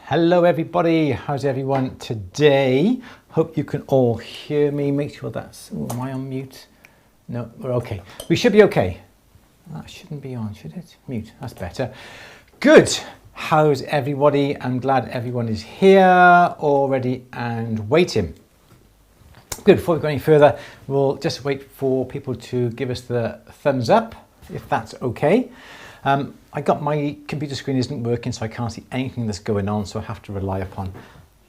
Hello everybody, how's everyone today? Hope you can all hear me. Make sure that's, am I on mute? No, we're okay. We should be okay. That shouldn't be on, should it? Mute, that's better. Good, how's everybody? I'm glad everyone is here already and waiting. Good, before we go any further, we'll just wait for people to give us the thumbs up, if that's okay. I got my computer screen isn't working, so I can't see anything that's going on, so I have to rely upon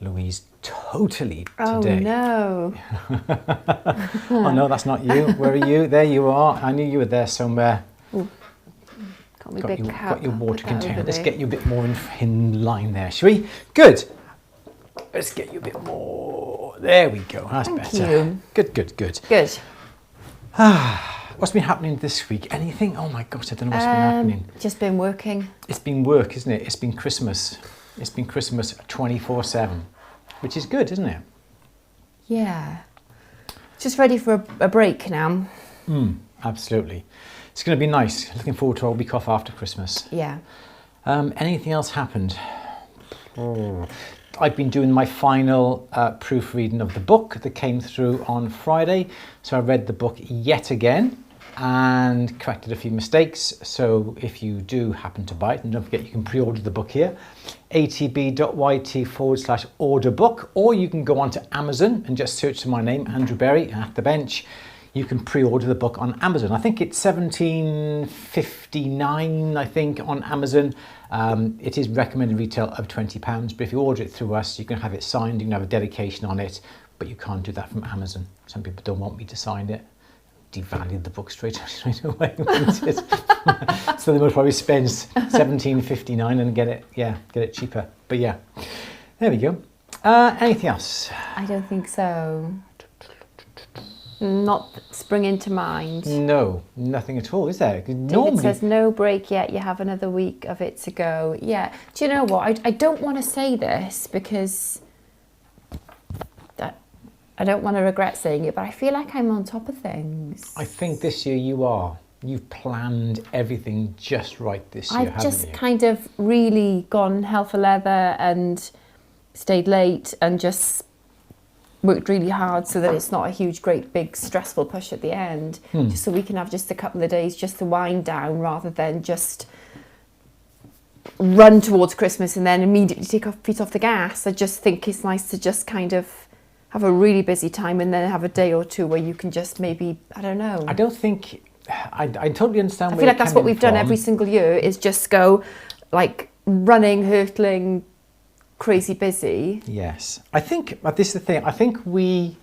Louise totally today. Oh no. Oh no, that's not you. Where are you? There you are. I knew you were there somewhere. Ooh. Got your water container. Let's get you a bit more in line there, shall we? Good. Let's get you a bit more. There we go. That's better. You. Good, good, good. Good. What's been happening this week? Anything? Oh my gosh, I don't know what's been happening. Just been working. It's been work, isn't it? It's been Christmas. It's been Christmas 24/7, which is good, isn't it? Yeah. Just ready for a break now. Absolutely. It's going to be nice. Looking forward to a week off after Christmas. Yeah. Anything else happened? I've been doing my final proofreading of the book that came through on Friday. So I read the book yet again and corrected a few mistakes. So if you do happen to buy it, and don't forget you can pre-order the book here, atb.yt/order book, or you can go onto Amazon and just search for my name, Andrew Berry, at the bench. You can pre-order the book on Amazon. I think it's $17.59, I think, on Amazon. It is recommended retail of £20, but if you order it through us, you can have it signed, you can have a dedication on it, but you can't do that from Amazon. Some people don't want me to sign it. Devalued the book straight away. So they will probably spend $17.59 and get it cheaper. But yeah, there we go. Anything else? I don't think so. Not springing to mind. No, nothing at all, is there? David says no break yet, you have another week of it to go. Yeah, do you know what? I don't want to say this because I don't want to regret saying it, but I feel like I'm on top of things. I think this year you are. You've planned everything just right this year, haven't you? I've just kind of really gone hell for leather and stayed late and just worked really hard so that it's not a huge, great, big, stressful push at the end. Just so we can have just a couple of days just to wind down rather than just run towards Christmas and then immediately take our feet off the gas. I just think it's nice to just kind of have a really busy time and then have a day or two where you can just maybe, I don't know. I don't think, I totally understand where I feel like that's what we've done every single year is just go like running, hurtling, crazy busy. Yes. I think, but this is the thing, I think we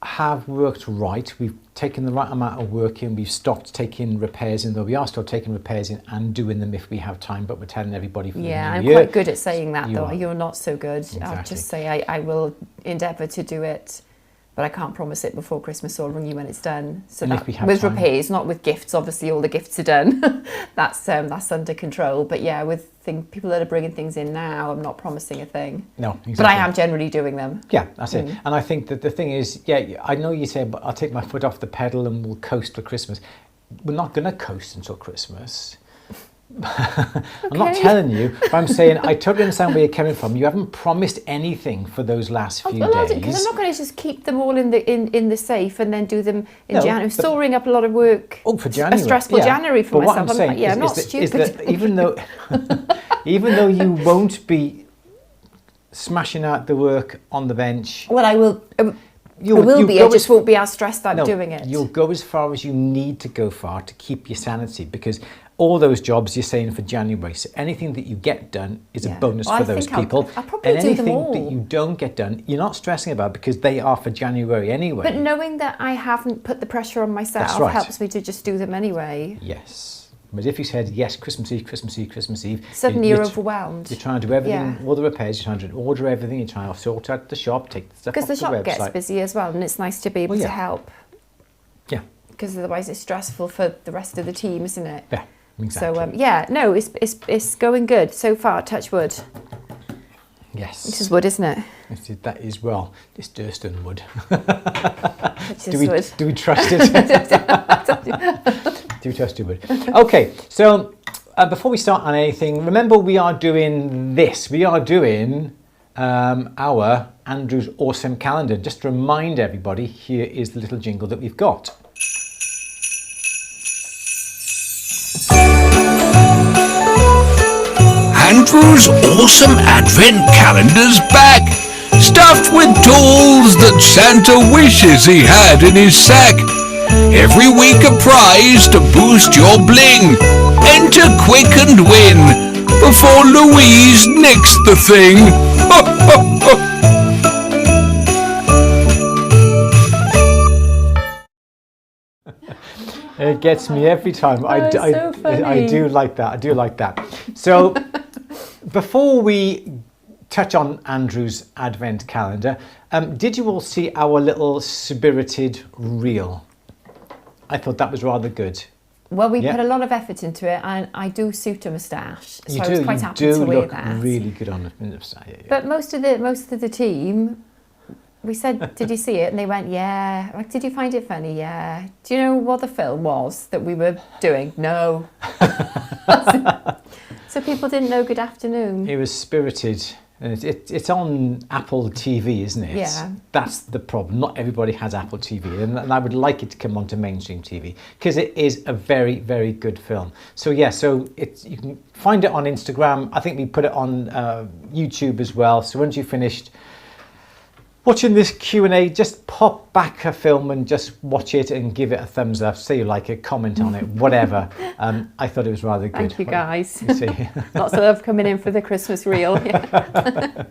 have worked right. We've taken the right amount of work in. We've stopped taking repairs in, though we are still taking repairs in and doing them if we have time, but we're telling everybody for the new year. I'm quite good at saying that, though. are. You're not so good. Exactly. I'll just say I will endeavour to do it, but I can't promise it before Christmas, so I'll ring you when it's done. So And that, if we have with time. repairs, not with gifts. Obviously, all the gifts are done. That's under control. But yeah, with people that are bringing things in now, I'm not promising a thing. No, exactly. But I am generally doing them. Yeah, that's it. And I think that the thing is, yeah, I know you say, but I'll take my foot off the pedal and we'll coast for Christmas. We're not going to coast until Christmas. I'm not telling you, but I'm saying I totally understand where you're coming from. You haven't promised anything for those last few days. Because I'm not going to just keep them all in the safe and then do them in January. I'm storing up a lot of work. Oh, for January. A stressful January for but myself. What I'm saying I'm not stupid. is that even though you won't be smashing out the work on the bench. Well, I will. I will be. I just won't be as stressed out doing it. You'll go as far as you need to go far to keep your sanity, because all those jobs you're saying for January, so anything that you get done is a bonus for those people. I'll probably and do them anything all. that you don't get done, you're not stressing about, because they are for January anyway. But knowing that I haven't put the pressure on myself helps me to just do them anyway. Yes. But if you said, yes, Christmas Eve, suddenly you're overwhelmed. You're trying to do everything, all the repairs, you're trying to order everything, you're trying to sort out the shop, take the stuff off the website. Because the shop gets busy as well, and it's nice to be able to help. Yeah. Because otherwise it's stressful for the rest of the team, isn't it? Yeah, exactly. So, it's going good so far, touch wood. Yes. This is wood, isn't it? That is, well, it's Durston wood. wood. Do we trust it? Do we trust it wood? Okay, so before we start on anything, remember we are doing this. We are doing our Andrew's Awesome Calendar. Just to remind everybody, here is the little jingle that we've got. Andrew's Awesome Advent Calendar's back, stuffed with tools that Santa wishes he had in his sack. Every week a prize to boost your bling. Enter quick and win before Louise nicks the thing. It gets me every time. I do like that. I do like that. So before we touch on Andrew's Advent Calendar, did you all see our little spirited reel? I thought that was rather good. Well, we put a lot of effort into it, and I do suit a moustache, so I was quite happy to wear that. You do look really good on a moustache. Yeah. But most of the team, we said, "Did you see it?" And they went, "Yeah." Like, "Did you find it funny?" "Yeah." "Do you know what the film was that we were doing?" "No." So people didn't know Good Afternoon. It was spirited. And it's on Apple TV, isn't it? Yeah. That's the problem. Not everybody has Apple TV, and I would like it to come onto mainstream TV, because it is a very, very good film. So yeah, you can find it on Instagram. I think we put it on YouTube as well. So once you've finished watching this Q&A, just pop back a film and just watch it and give it a thumbs up, say you like it, comment on it, whatever. I thought it was rather good. Thank you, guys. Lots of love coming in for the Christmas reel. Yeah.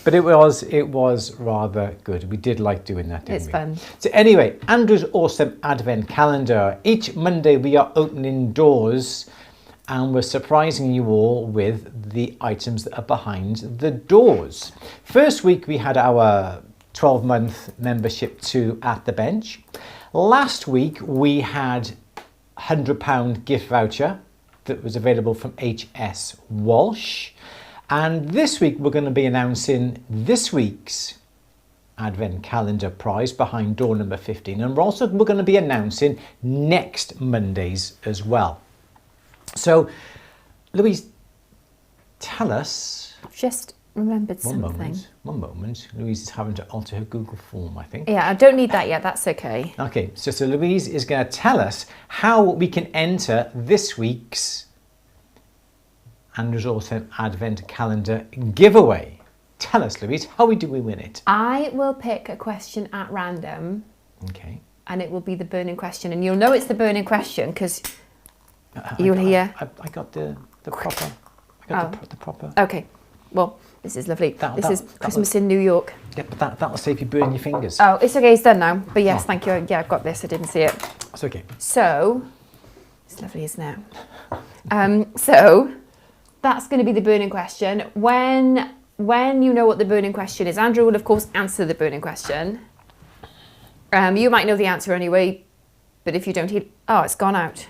But it was rather good. We did like doing that, didn't we? It's fun. So anyway, Andrew's Awesome Advent Calendar. Each Monday we are opening doors, and we're surprising you all with the items that are behind the doors. First week we had our 12-month membership to At The Bench. Last week we had £100 gift voucher that was available from HS Walsh. And this week we're going to be announcing this week's Advent Calendar prize behind door number 15. And we're going to be announcing next Monday's as well. So, Louise, tell us. I've just remembered something. One moment. Louise is having to alter her Google form, I think. Yeah, I don't need that yet. That's okay. Okay, so Louise is going to tell us how we can enter this week's Andrew's Awesome Advent Calendar giveaway. Tell us, Louise, how do we win it? I will pick a question at random. Okay. And it will be the burning question. And you'll know it's the burning question because you'll hear. I got the proper. The proper. Okay. Well, this is lovely. This is Christmas in New York. Yeah, but that'll save you burning your fingers. Oh, it's okay. It's done now. But yes, thank you. Yeah, I've got this. I didn't see it. It's okay. So, it's lovely, isn't it? So, that's going to be the burning question. When you know what the burning question is, Andrew will, of course, answer the burning question. You might know the answer anyway, but if you don't, it's gone out.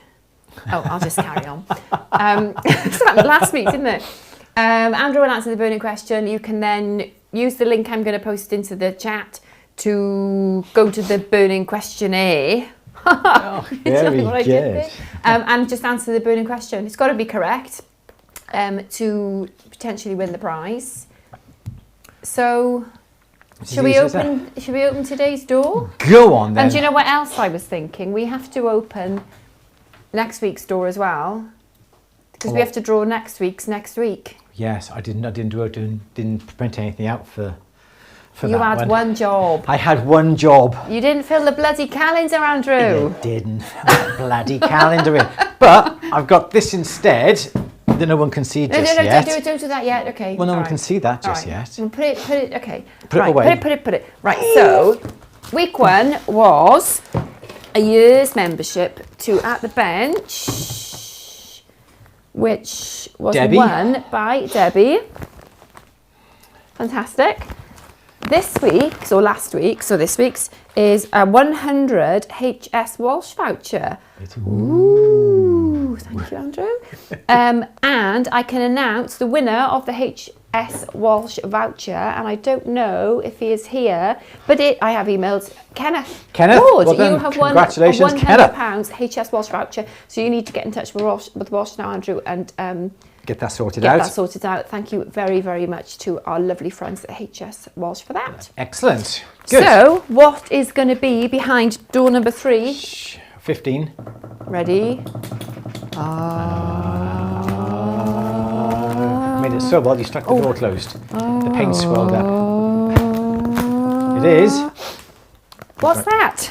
Oh, I'll just carry on. So that happened last week, didn't it? Andrew will answer the burning question. You can then use the link I'm going to post into the chat to go to the burning questionnaire. Very good. And just answer the burning question. It's got to be correct to potentially win the prize. So, should we open today's door? Go on then. And do you know what else I was thinking? We have to open next week's door as well, because we have to draw next week's next week. Yes, I didn't print anything out for for You that had one. one job. I had one job. You didn't fill the bloody calendar, Andrew. You didn't fill that bloody calendar in. But I've got this instead that no one can see just No, yet. don't do that yet. Okay. Well, no one All can see that just All right. yet. Well, put it. Okay. Put it right, away. Put it. Right. So, week 1 was a year's membership to At the Bench, which was Debbie. won by Debbie. Fantastic. This week's, or last week's, or this week's, is a 100 HS Walsh voucher. Ooh, thank you, Andrew. And I can announce the winner of the HS Walsh voucher, and I don't know if he is here, but I have emailed Kenneth. Kenneth, Lord, well done. you have won a Congratulations, Kenneth. £100 HS Walsh voucher, so you need to get in touch with Walsh now, Andrew, and Get that sorted get out. that sorted out. Thank you very, very much to our lovely friends at HS Walsh for that. Excellent. Good. So, what is going to be behind door number 3? 15. Ready? Made it so well you stuck the door closed. The paint swelled up. It is. What's that?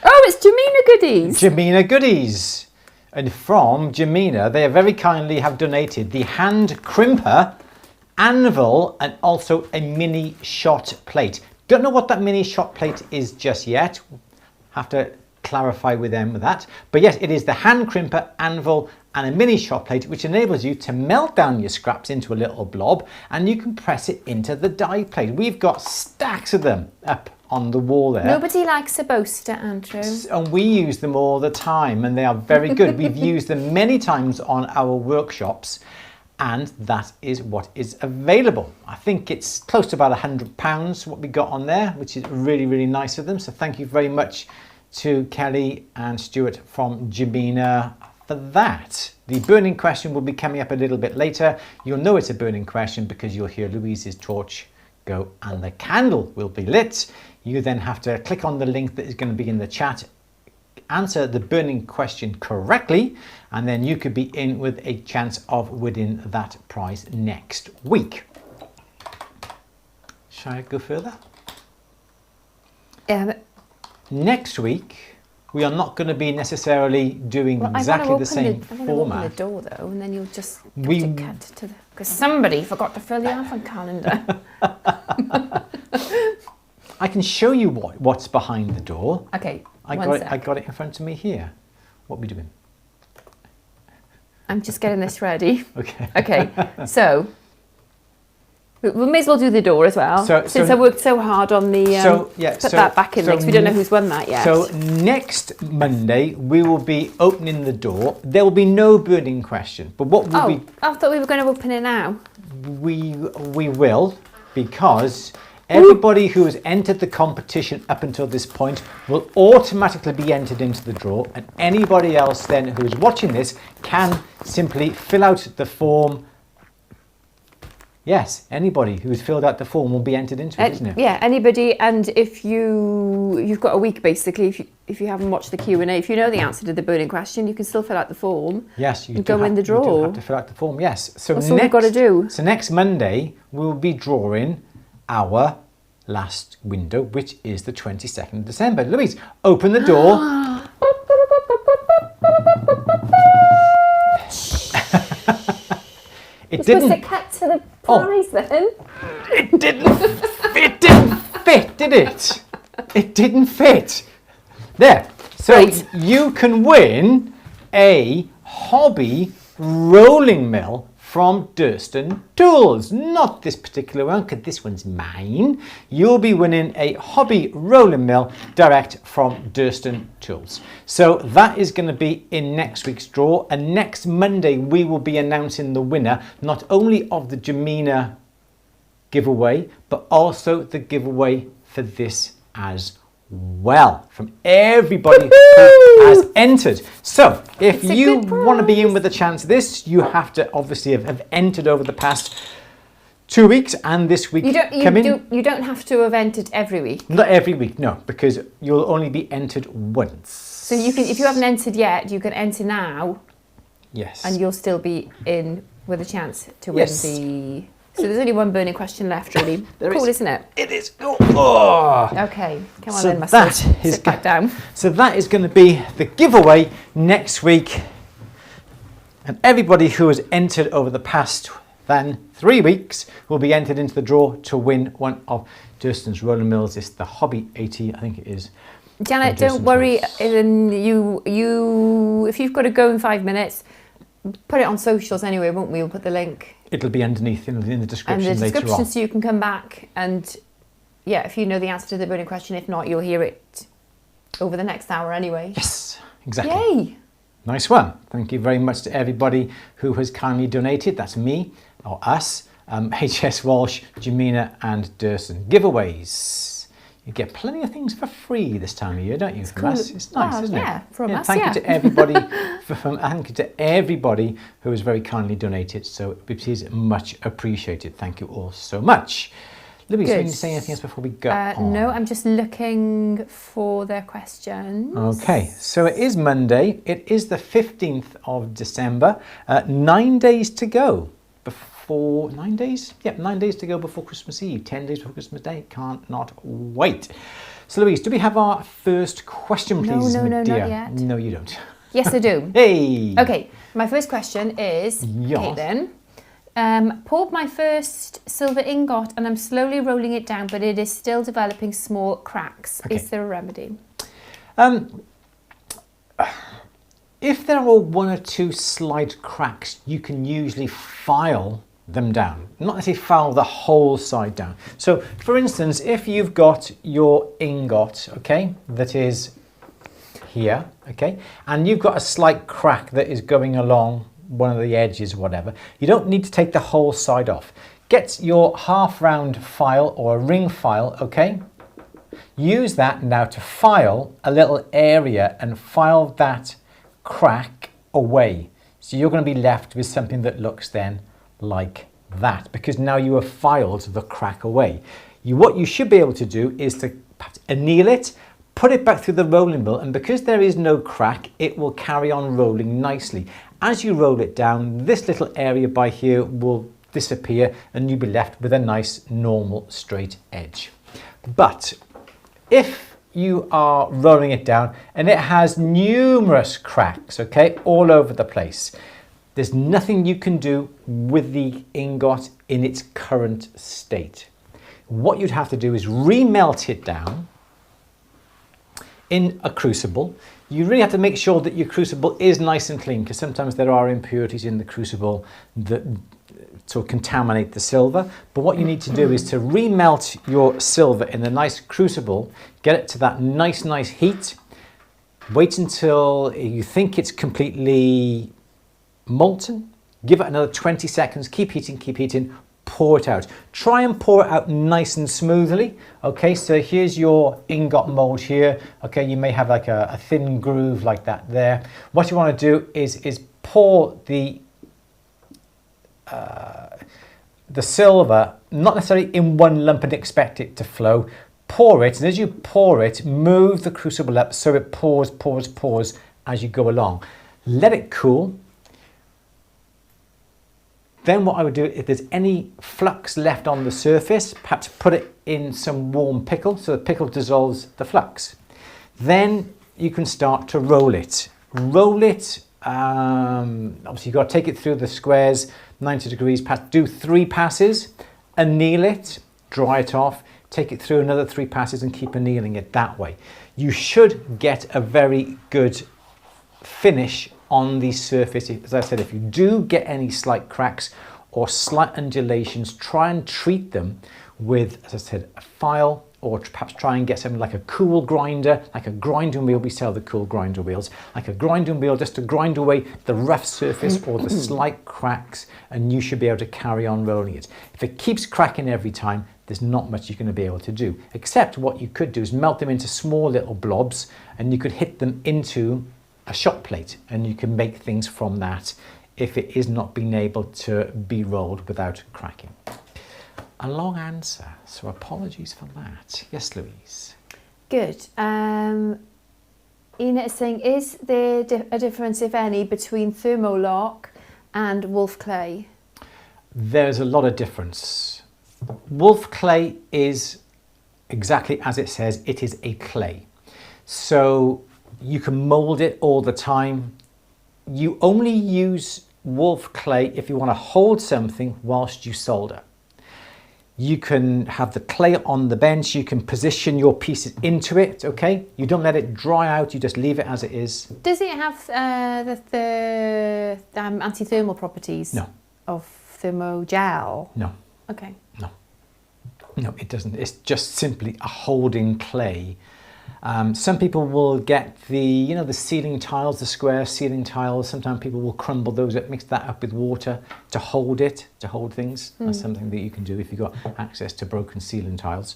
Oh, it's Jamina Goodies. Jamina Goodies. And from Jamina, they very kindly have donated the hand crimper, anvil, and also a mini shot plate. Don't know what that mini shot plate is just yet. Have to clarify with them with that. But yes, it is the hand crimper, anvil, and a mini shot plate, which enables you to melt down your scraps into a little blob, and you can press it into the die plate. We've got stacks of them up on the wall there. Nobody likes a boaster, Andrew. And we use them all the time, and they are very good. We've used them many times on our workshops, and that is what is available. I think it's close to about £100 what we got on there, which is really, really nice of them. So thank you very much to Kelly and Stuart from Jamina for that. The burning question will be coming up a little bit later. You'll know it's a burning question because you'll hear Louise's torch go and the candle will be lit. You then have to click on the link that is going to be in the chat, answer the burning question correctly, and then you could be in with a chance of winning that prize next week. Shall I go further? Next week, we are not going to be necessarily doing exactly the same I want to format. open the door though, and then you'll just cut to the... Because somebody forgot to fill the advent calendar. I can show you what's behind the door. Okay, I got it in front of me here. What are we doing? I'm just getting this ready. Okay. Okay, so we may as well do the door as well. Since I worked so hard on the put that back in there because we don't know who's won that yet. So next Monday we will be opening the door. There will be no burning question, but what will be? I thought we were going to open it now. We will, because everybody who has entered the competition up until this point will automatically be entered into the draw, and anybody else then who is watching this can simply fill out the form. Yes, anybody who's filled out the form will be entered into it, isn't it? Yeah, anybody, and if you've got a week basically, if you haven't watched the Q&A, if you know the answer to the burning question, you can still fill out the form. Yes, you and do go in the draw. You do have to fill out the form. Yes. So that's all you've got to do. So next Monday we'll be drawing our last window, which is the 22nd of December. Louise, open the door. It didn't. Supposed to cut to the prize then. It didn't fit, did it? It didn't fit. There. So right. You can win a hobby rolling mill from Durston Tools. Not this particular one, because this one's mine. You'll be winning a hobby rolling mill direct from Durston Tools. So that is going to be in next week's draw, and next Monday we will be announcing the winner not only of the Jamina giveaway, but also the giveaway for this as well, from everybody who has entered. So if you want to be in with a chance of this, you have to obviously have entered over the past 2 weeks and this week. You don't have to have entered every week. Not every week, no, because you'll only be entered once. So you can, if you haven't entered yet, you can enter now. Yes. And you'll still be in with a chance to win the So there's only one burning question left, really. Cool, isn't it? It is. Oh. Okay, come on So then, Mustard. Sit back down. So that is going to be the giveaway next week. And everybody who has entered over the past 3 weeks will be entered into the draw to win one of Durston's Rolling Mills. It's the Hobby 80, I think it is. Janet, don't worry. If you've got to go in 5 minutes, put it on socials anyway, won't we? We'll put the link. It'll be underneath in the description later on. And the description, so you can come back and, yeah, if you know the answer to the burning question, if not, you'll hear it over the next hour anyway. Yes, exactly. Yay! Nice one. Thank you very much to everybody who has kindly donated. That's me, or us, HS Walsh, Jamina and Durston. Giveaways. You get plenty of things for free this time of year, don't you? It's from cool. us. It's nice, isn't it? Yeah, from us, thank you to everybody. Thank you to everybody who has very kindly donated. So it is much appreciated. Thank you all so much. Louise, can you say anything else before we go on? No, I'm just looking for their questions. Okay, so it is Monday. It is the 15th of December. 9 days to go before... 9 days? Yep, 9 days to go before Christmas Eve. 10 days before Christmas Day. Can't not wait. So, Louise, do we have our first question, please, No, dear? not yet. No, you don't. Yes, I do. Hey! Okay, my first question is, Yes. okay then. Poured my first silver ingot and I'm slowly rolling it down, but it is still developing small cracks. Okay. Is there a remedy? If there are 1 or 2 slight cracks, you can usually file them down. Not necessarily file the whole side down. So, for instance, if you've got your ingot, okay, that is here, okay, and you've got a slight crack that is going along one of the edges, whatever, you don't need to take the whole side off. Get your half round file or a ring file, okay? Use that now to file a little area and file that crack away. So you're going to be left with something that looks then like that, because now you have filed the crack away. What you should be able to do is to perhaps anneal it, put it back through the rolling mill, and because there is no crack, it will carry on rolling nicely. As you roll it down, this little area by here will disappear and you'll be left with a nice normal straight edge. But if you are rolling it down and it has numerous cracks, okay, all over the place, there's nothing you can do with the ingot in its current state. What you'd have to do is remelt it down in a crucible. You really have to make sure that your crucible is nice and clean, because sometimes there are impurities in the crucible that sort of contaminate the silver. But what you need to do is to remelt your silver in a nice crucible, get it to that nice heat, wait until you think it's completely molten, give it another 20 seconds, keep heating, pour it out. Try and pour it out nice and smoothly. Okay, so here's your ingot mold here. Okay, you may have like a thin groove like that there. What you want to do is pour the silver, not necessarily in one lump and expect it to flow. Pour it, and as you pour it, move the crucible up so it pours as you go along. Let it cool. Then what I would do, if there's any flux left on the surface, perhaps put it in some warm pickle so the pickle dissolves the flux. Then you can start to roll it. Roll it, obviously you've got to take it through the squares, 90 degrees, do 3 passes, anneal it, dry it off, take it through another 3 passes and keep annealing it that way. You should get a very good finish on the surface. As I said, if you do get any slight cracks or slight undulations, try and treat them with, as I said, a file, or perhaps try and get something like a cool grinder, like a grinding wheel. We sell the cool grinder wheels, like a grinding wheel, just to grind away the rough surface or the slight cracks, and you should be able to carry on rolling it. If it keeps cracking every time, there's not much you're going to be able to do, except what you could do is melt them into small little blobs, and you could hit them into a shot plate, and you can make things from that if it is not being able to be rolled without cracking. A long answer, so apologies for that. Yes, Louise. Good. Ina is saying, is there a difference, if any, between thermolock and wolf clay? there's a lot of difference. Wolf clay is exactly as it says, it is a clay. So you can mold it all the time. You only use wolf clay if you want to hold something whilst you solder. You can have the clay on the bench, you can position your pieces into it, okay? You don't let it dry out, you just leave it as it is. Does it have the anti-thermal properties? No. Of thermogel? No. Okay. No. No, it doesn't. It's just simply a holding clay. Some people will get the, the ceiling tiles, the square ceiling tiles. Sometimes people will crumble those up, mix that up with water to hold it, to hold things. That's something that you can do if you've got access to broken ceiling tiles.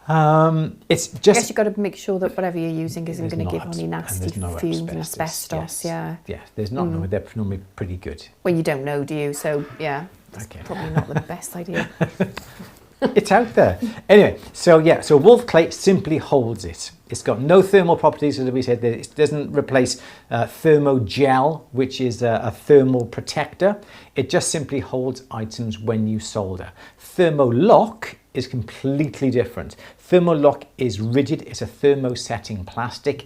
It's just. I guess you've got to make sure that whatever you're using isn't going to give any nasty fumes and asbestos. Yes. Yeah. Yeah, there's not. No, they're normally pretty good. Well, you don't know, do you? So yeah, it's Okay. probably not the best idea. It's out there. Anyway, so wolf clay simply holds it. It's got no thermal properties, as we said. It doesn't replace thermogel, which is a thermal protector. It just simply holds items when you solder. Thermolock is completely different. Thermolock is rigid. It's a thermosetting plastic.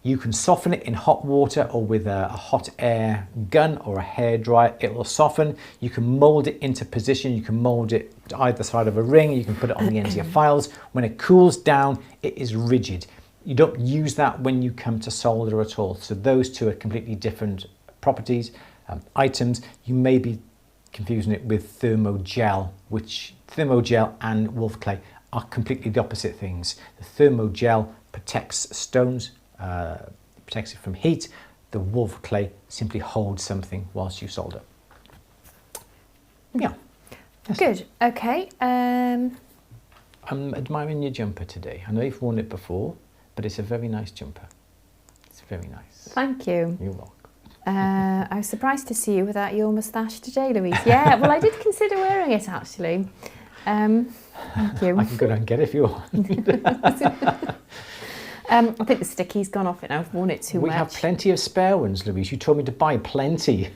You can soften it in hot water or with a hot air gun or a hairdryer. It will soften. You can mold it into position. You can mold it to either side of a ring. You can put it on the ends of your files. When it cools down, it is rigid. You don't use that when you come to solder at all. So those two are completely different properties, items. You may be confusing it with thermogel, which thermogel and wolf clay are completely the opposite things. The thermogel protects stones, protects it from heat. The wolf clay simply holds something whilst you solder. Yeah. Good. Okay. I'm admiring your jumper today. I know you've worn it before, but it's a very nice jumper. It's very nice. Thank you. You're welcome. I was surprised to see you without your moustache today, Louise. Yeah, well, I did consider wearing it actually. Thank you. I can go down and get it if you want. I think the sticky's gone off it now. I've worn it too much. We have plenty of spare ones, Louise. You told me to buy plenty.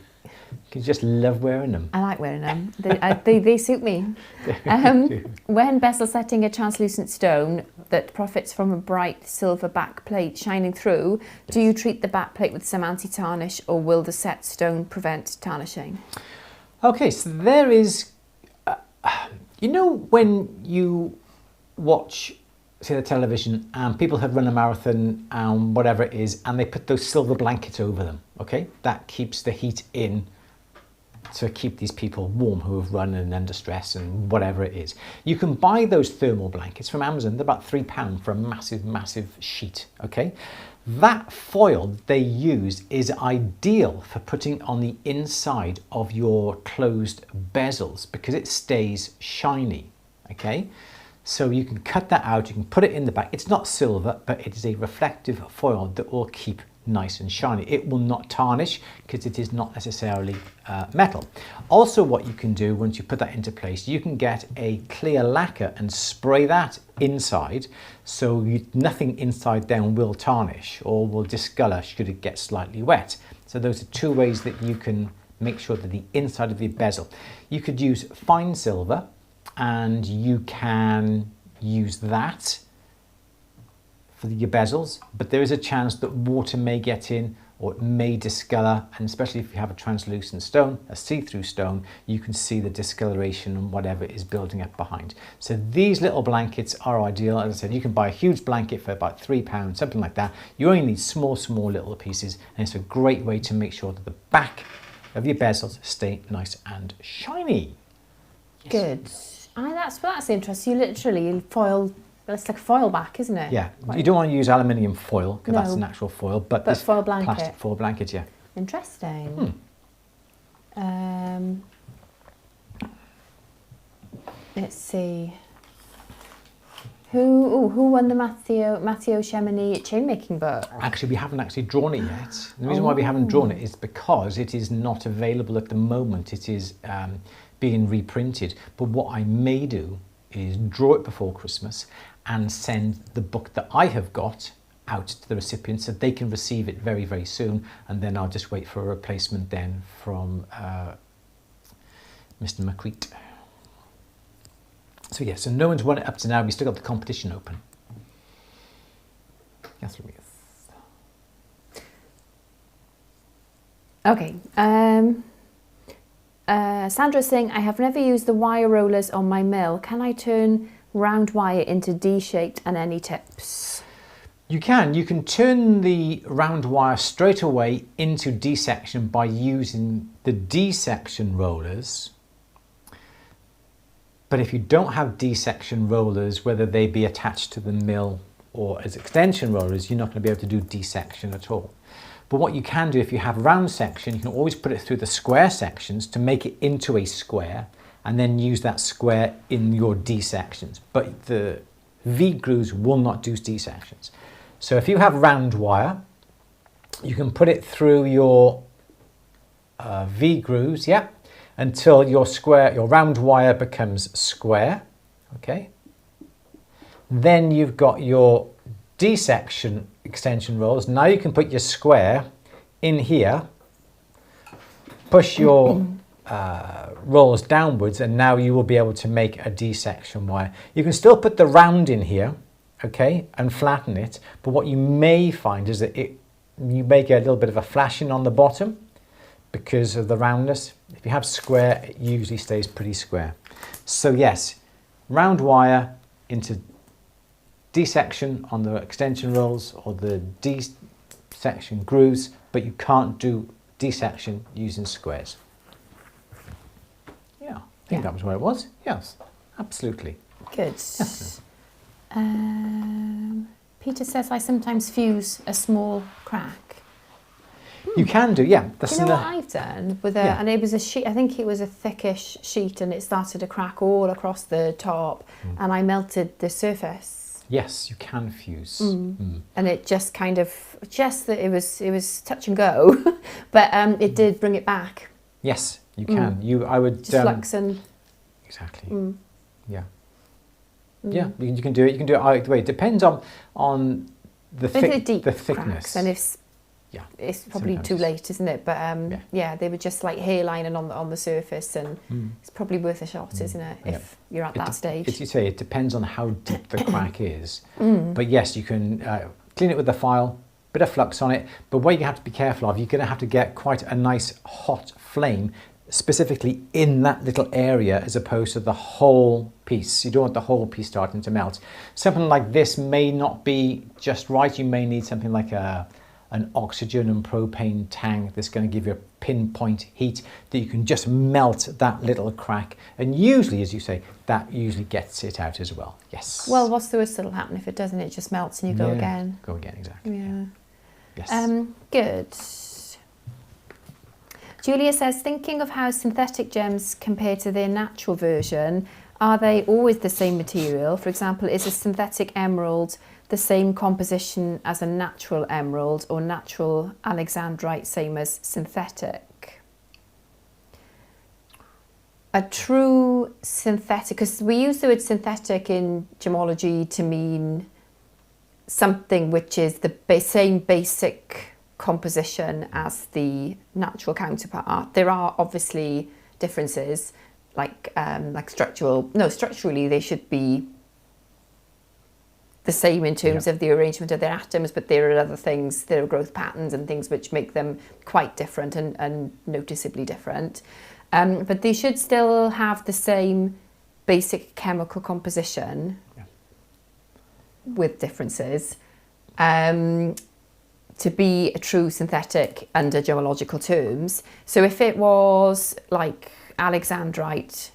You just love wearing them. I like wearing them. They suit me. When bezel setting a translucent stone that profits from a bright silver back plate shining through, do you treat the back plate with some anti-tarnish, or will the set stone prevent tarnishing? Okay, so there is, when you watch, say, the television and people have run a marathon and whatever it is, and they put those silver blankets over them, okay? That keeps the heat in to keep these people warm who have run and under stress and whatever it is. You can buy those thermal blankets from Amazon. They're about £3 for a massive, massive sheet, okay? That foil they use is ideal for putting on the inside of your closed bezels because it stays shiny, okay? So you can cut that out, you can put it in the back. It's not silver, but it is a reflective foil that will keep nice and shiny. It will not tarnish because it is not necessarily metal. Also, what you can do once you put that into place, you can get a clear lacquer and spray that inside so nothing inside then will tarnish or will discolor should it get slightly wet. So those are two ways that you can make sure that the inside of the bezel. You could use fine silver, and you can use that for your bezels, but there is a chance that water may get in or it may discolor, and especially if you have a translucent stone, a see-through stone, you can see the discoloration and whatever is building up behind. So these little blankets are ideal. As I said, you can buy a huge blanket for about £3, something like that. You only need small little pieces, and it's a great way to make sure that the back of your bezels stay nice and shiny. Yes. Good. That's interesting. You literally foil. It's like a foil back, isn't it? Yeah, you don't want to use aluminium foil because that's No. an actual foil, but But foil blanket. plastic foil blanket, yeah. Interesting. Let's see. Who won the Matteo Chamonix chainmaking book? Actually, we haven't actually drawn it yet. The reason why we haven't drawn it is because it is not available at the moment. It is being reprinted. But what I may do is draw it before Christmas and send the book that I have got out to the recipients so they can receive it very, very soon. And then I'll just wait for a replacement then from Mr. McCreet. So yeah, so no one's won it up to now. We still got the competition open. Yes, Louise. Okay. Sandra's saying, I have never used the wire rollers on my mill. Can I turn round wire into D-shaped, and any tips? You can turn the round wire straight away into D-section by using the D-section rollers. But if you don't have D-section rollers, whether they be attached to the mill or as extension rollers, you're not going to be able to do D-section at all. But what you can do, if you have round section, you can always put it through the square sections to make it into a square, and then use that square in your D sections. But the V grooves will not do D sections. So if you have round wire, you can put it through your V grooves, yeah, until your round wire becomes square, okay? Then you've got your D section extension rollers. Now you can put your square in here, push your rollers downwards, and now you will be able to make a D section wire. You can still put the round in here, okay, and flatten it, but what you may find is that you may get a little bit of a flashing on the bottom because of the roundness. If you have square, it usually stays pretty square. So yes, round wire into D section on the extension rolls or the D section grooves, but you can't do D section using squares. Yeah, I think that was where it was. Yes, absolutely. Good. Yes. Peter says, I sometimes fuse a small crack. You can do, yeah. Do you know what I've done with and it was a sheet, I think it was a thickish sheet, and it started to crack all across the top, and I melted the surface. Yes, you can fuse. And it just kind of, it was touch and go, but it did bring it back. Yes, you can. I would just flux and exactly. Yeah. Yeah, you can do it. You can do it either way. It depends on the thickness. Cracks, and it's probably too late, isn't it? But yeah, they were just like hairlining on the surface, and it's probably worth a shot, isn't it? If you're at that stage. As you say, it depends on how deep the crack is. But yes, you can clean it with the file, bit of flux on it. But what you have to be careful of, you're going to have to get quite a nice hot flame, specifically in that little area, as opposed to the whole piece. You don't want the whole piece starting to melt. Something like this may not be just right. You may need something like an oxygen and propane tank that's going to give you a pinpoint heat that you can just melt that little crack. And usually, as you say, that usually gets it out as well. Yes. Well, what's the worst that'll happen? If it doesn't, it just melts and you go again. Go again, exactly. Yeah. Yes. Good. Julia says, thinking of how synthetic gems compare to their natural version, are they always the same material? For example, is a synthetic emerald the same composition as a natural emerald, or natural alexandrite same as synthetic? A true synthetic, because we use the word synthetic in gemology to mean something which is the same basic composition as the natural counterpart. There are obviously differences, like structurally they should be the same in terms of the arrangement of their atoms, but there are other things, there are growth patterns and things which make them quite different and noticeably different. But they should still have the same basic chemical composition with differences to be a true synthetic under gemological terms. So if it was like alexandrite,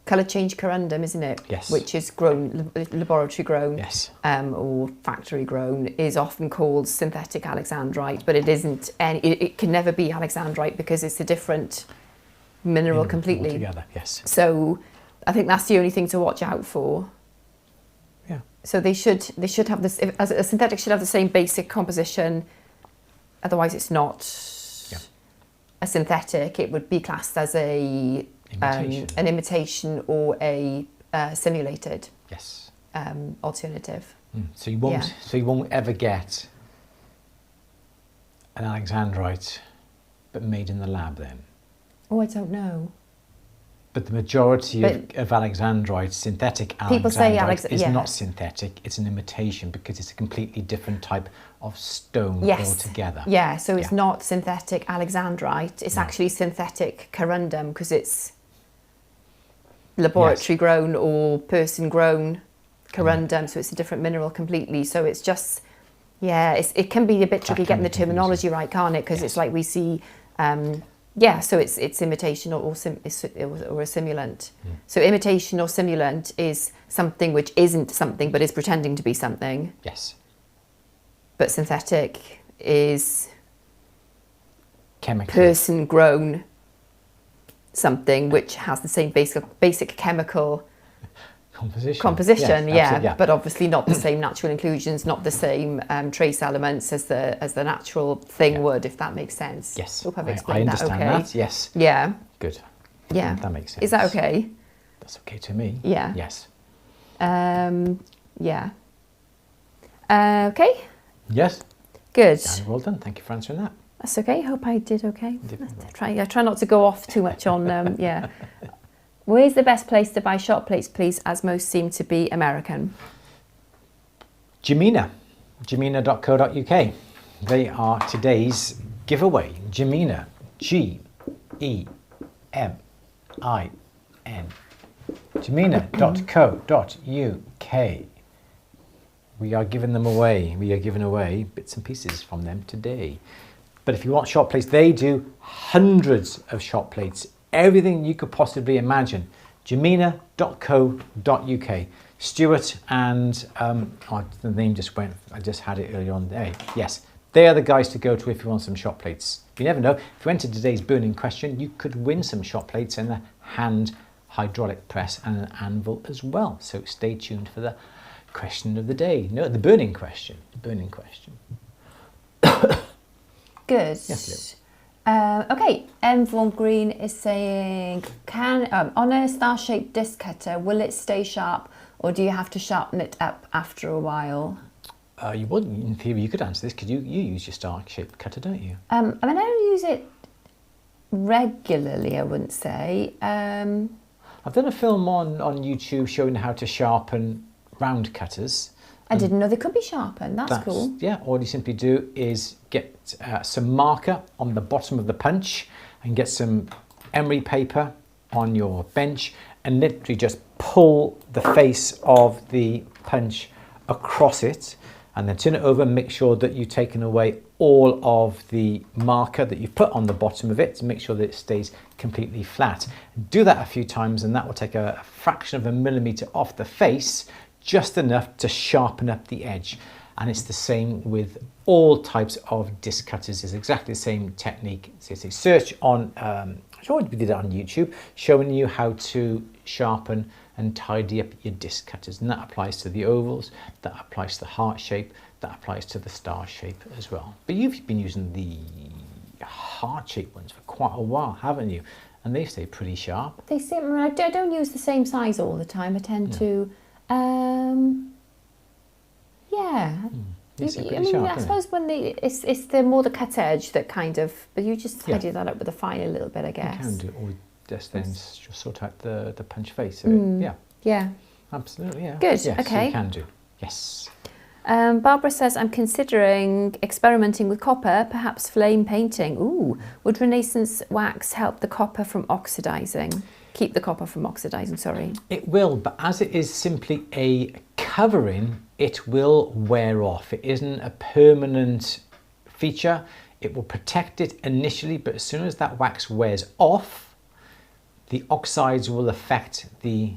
colour change corundum, isn't it? Yes. Which is grown, laboratory grown, yes, or factory grown, is often called synthetic alexandrite, but it isn't. It can never be alexandrite because it's a different mineral completely. Altogether, yes. So I think that's the only thing to watch out for. Yeah. So they should have this. A synthetic should have the same basic composition. Otherwise, it's not a synthetic. It would be classed as an imitation or a simulated alternative. So you won't ever get an alexandrite but made in the lab then? Oh, I don't know. But the majority of alexandrite, synthetic People say alexandrite, is not synthetic. It's an imitation because it's a completely different type of stone altogether. Yeah, so it's not synthetic alexandrite. It's actually synthetic corundum because it's laboratory grown or person grown corundum. So it's a different mineral completely. So it's just, it can be a bit tricky getting the terminology right, can't it? Because it's like we see... so it's imitation or a simulant. So imitation or simulant is something which isn't something but is pretending to be something. Yes. But synthetic is chemical. Person-grown something which has the same basic chemical composition, but obviously not the same natural inclusions, not the same trace elements as the natural thing would, if that makes sense. Yes, Hope I've explained I understand that. Yes. Yeah. Good. Yeah. That makes sense. Is that okay? That's okay to me. Yeah. Yes. Yeah. Okay. Yes. Good. Dan, well done. Thank you for answering that. That's okay. Hope I did okay. I try not to go off too much on Where's the best place to buy shot plates, please, as most seem to be American? Gemina, gemina.co.uk. They are today's giveaway. Gemina, Gemina, gemina.co.uk. We are giving them away. We are giving away bits and pieces from them today. But if you want shot plates, they do hundreds of shot plates. Everything you could possibly imagine. Gemina.co.uk. Stuart and the name just went. I just had it earlier on today. Yes, they are the guys to go to if you want some shot plates. You never know. If you enter today's burning question, you could win some shot plates and a hand hydraulic press and an anvil as well. So stay tuned for the question of the day. No, the burning question. The burning question. Good. Yes, okay, M. Vaughan Green is saying, on a star-shaped disc cutter, will it stay sharp or do you have to sharpen it up after a while? You would, in theory, you could answer this because you use your star-shaped cutter, don't you? I mean, I don't use it regularly, I wouldn't say. I've done a film on YouTube showing how to sharpen round cutters. I didn't know they could be sharpened. That's cool. Yeah, all you simply do is get some marker on the bottom of the punch and get some emery paper on your bench and literally just pull the face of the punch across it and then turn it over and make sure that you've taken away all of the marker that you've put on the bottom of it to make sure that it stays completely flat. Do that a few times and that will take a fraction of a millimetre off the face, just enough to sharpen up the edge. And it's the same with all types of disc cutters. It's exactly the same technique. So it's a search on, I'm sure we did it on YouTube, showing you how to sharpen and tidy up your disc cutters. And that applies to the ovals, that applies to the heart shape, that applies to the star shape as well. But you've been using the heart shaped ones for quite a while, haven't you? And they stay pretty sharp. They seem, I don't use the same size all the time. I tend to, I suppose when it's the more the cut edge that kind of, but you just tidy that up with a fine a little bit, I guess. You can do, or just then just sort out the punch face. So yeah, absolutely, yeah. Good. Yes, okay. You can do. Yes. Barbara says, I'm considering experimenting with copper, perhaps flame painting. Ooh, would Renaissance wax help the copper from oxidizing? Keep the copper from oxidizing, sorry. It will, but as it is simply a covering, it will wear off. It isn't a permanent feature. It will protect it initially, but as soon as that wax wears off, the oxides will affect the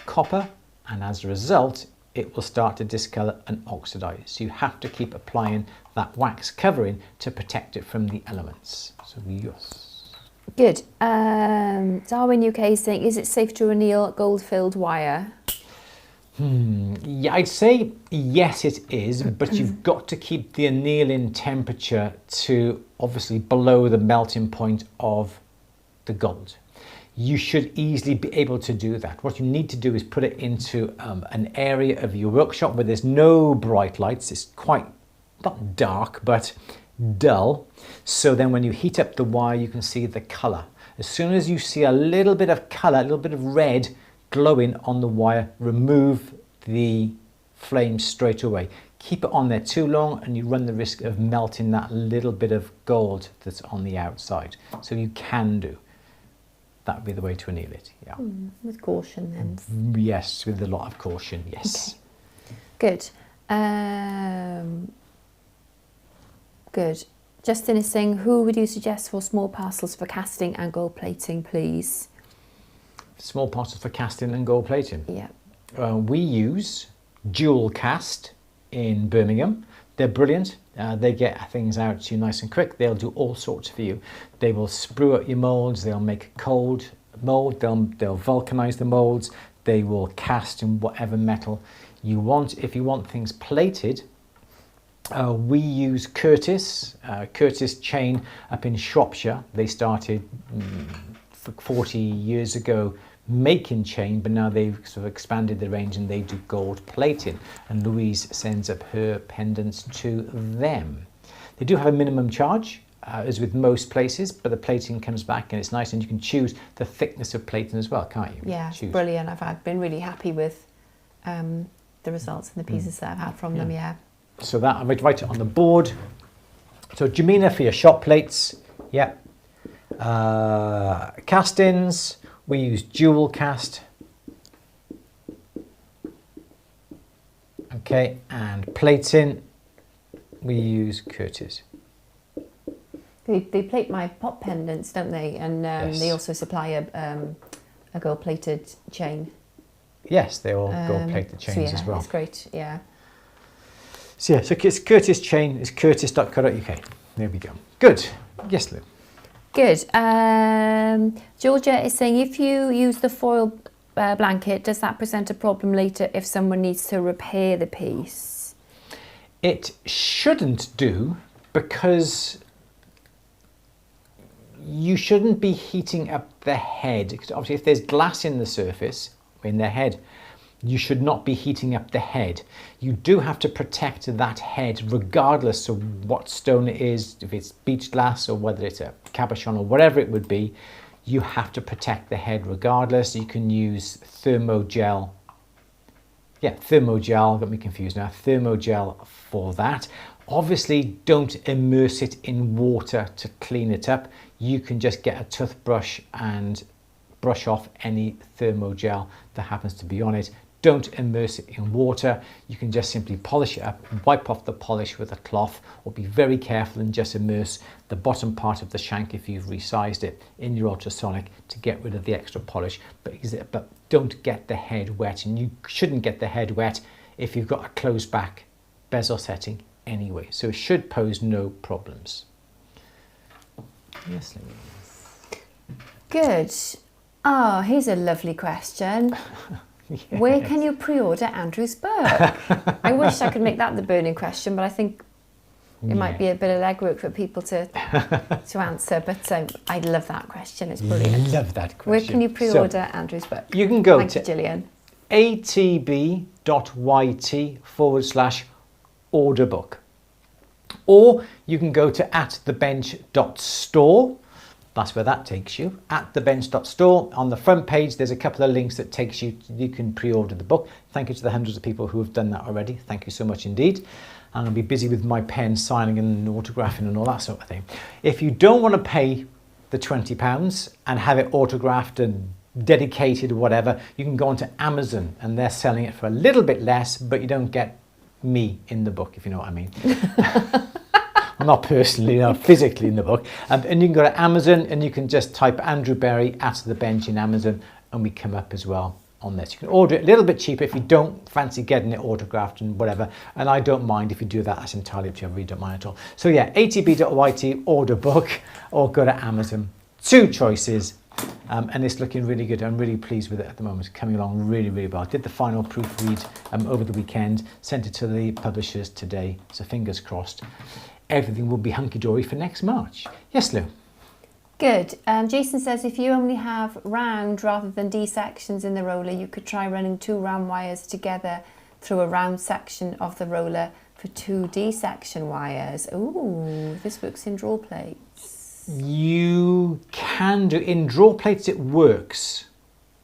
copper, and as a result, it will start to discolor and oxidize. So you have to keep applying that wax covering to protect it from the elements. So yes. Good. Darwin UK is saying, is it safe to anneal gold-filled wire? Yeah, I'd say yes it is, but you've got to keep the annealing temperature to obviously below the melting point of the gold. You should easily be able to do that. What you need to do is put it into an area of your workshop where there's no bright lights. It's quite, not dark, but dull. So then when you heat up the wire, you can see the colour. As soon as you see a little bit of colour, a little bit of red glowing on the wire, remove the flame straight away. Keep it on there too long and you run the risk of melting that little bit of gold that's on the outside. So you can do. That would be the way to anneal it, yeah. With caution then. Yes, with a lot of caution, yes. Okay. Good. Good. Justin is saying, who would you suggest for small parcels for casting and gold plating, please? Small parcels for casting and gold plating? Yeah. We use Dual Cast in Birmingham. They're brilliant. They get things out to you nice and quick. They'll do all sorts for you. They will sprue out your molds. They'll make a cold mold. They'll vulcanize the molds. They will cast in whatever metal you want. If you want things plated, we use Curtis chain up in Shropshire. They started 40 years ago making chain, but now they've sort of expanded the range and they do gold plating, and Louise sends up her pendants to them. They do have a minimum charge, as with most places, but the plating comes back and it's nice, and you can choose the thickness of plating as well, can't you? Yeah, it's brilliant. I've been really happy with the results and the pieces that I've had from them, yeah. So that, I'm going to write it on the board. So Jamina for your shop plates, yeah. Castings, we use Dual Cast. Okay, and plating, we use Curtis. They plate my pop pendants, don't they? And Yes. they also supply a gold-plated chain. Yes, they all gold-plated chains so yeah, as well. It's great, yeah. So yeah, so it's Curtis chain, it's curtis.co.uk. There we go. Good. Yes, Lou. Good. Georgia is saying, if you use the foil blanket, does that present a problem later if someone needs to repair the piece? It shouldn't do, because you shouldn't be heating up the head. Because obviously if there's glass in the surface, in the head, you should not be heating up the head. You do have to protect that head regardless of what stone it is, if it's beach glass or whether it's a cabochon or whatever it would be. You have to protect the head regardless. You can use thermogel. Yeah, thermogel, got me confused now. Thermogel for that. Obviously, don't immerse it in water to clean it up. You can just get a toothbrush and brush off any thermogel that happens to be on it. Don't immerse it in water. You can just simply polish it up, wipe off the polish with a cloth, or be very careful and just immerse the bottom part of the shank if you've resized it in your ultrasonic to get rid of the extra polish. But don't get the head wet, and you shouldn't get the head wet if you've got a closed back bezel setting anyway. So it should pose no problems. Yes, Louise. Good. Oh, here's a lovely question. Yes. Where can you pre-order Andrew's book? I wish I could make that the burning question, but I think it might be a bit of legwork for people to answer. But I love that question. It's brilliant. Love that question. Where can you pre-order Andrew's book? You can go Thank to you, Gillian. atb.yt/order book, or you can go to atthebench.store. That's where that takes you, atthebench.store. On the front page, there's a couple of links that takes you, you can pre-order the book. Thank you to the hundreds of people who have done that already. Thank you so much indeed. And I'll be busy with my pen signing and autographing and all that sort of thing. If you don't want to pay the £20 and have it autographed and dedicated or whatever, you can go onto Amazon and they're selling it for a little bit less, but you don't get me in the book, if you know what I mean. Not personally, no, physically in the book. And you can go to Amazon and you can just type Andrew Berry at the bench in Amazon and we come up as well on this. You can order it a little bit cheaper if you don't fancy getting it autographed and whatever. And I don't mind if you do that. That's entirely up to you. I really don't mind at all. So yeah, atb.yt, order book, or go to Amazon. Two choices. And it's looking really good. I'm really pleased with it at the moment. It's coming along really, really well. I did the final proofread over the weekend, sent it to the publishers today. So fingers crossed. Everything will be hunky-dory for next March. Yes, Lou? Good. Jason says, if you only have round rather than D sections in the roller, you could try running 2 round wires together through a round section of the roller for 2D section wires. Ooh, this works in draw plates. You can do, in draw plates it works.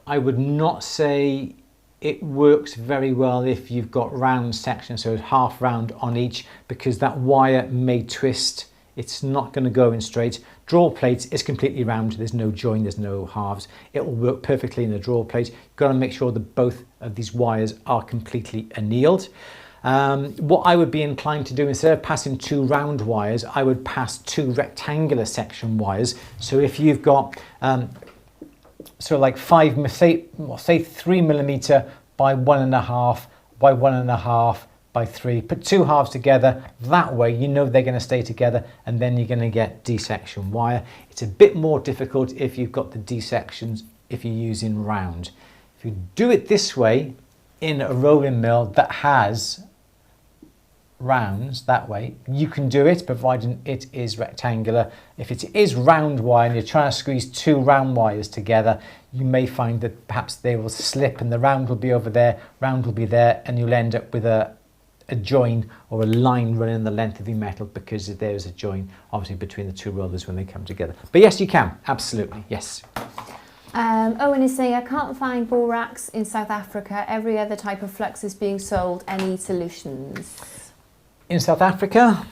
I would not say it works very well if you've got round sections, so half round on each, because that wire may twist. It's not going to go in straight. Draw plates is completely round. There's no join, there's no halves. It will work perfectly in a draw plate. You've got to make sure that both of these wires are completely annealed. What I would be inclined to do, instead of passing 2 round wires, I would pass 2 rectangular section wires. So if you've got so like 5, say 3mm by 1.5 by 1.5 by 3. Put 2 halves together. That way you know they're going to stay together, and then you're going to get D-section wire. It's a bit more difficult if you've got the D-sections if you're using round. If you do it this way in a rolling mill that has rounds that way, you can do it, providing it is rectangular. If it is round wire and you're trying to squeeze 2 round wires together, you may find that perhaps they will slip and the round will be over there, round will be there, and you'll end up with a join or a line running the length of your metal, because there's a join obviously between the 2 rollers when they come together. But yes, you can, absolutely, yes. Owen is saying, I can't find borax in South Africa. Every other type of flux is being sold. Any solutions? In South Africa,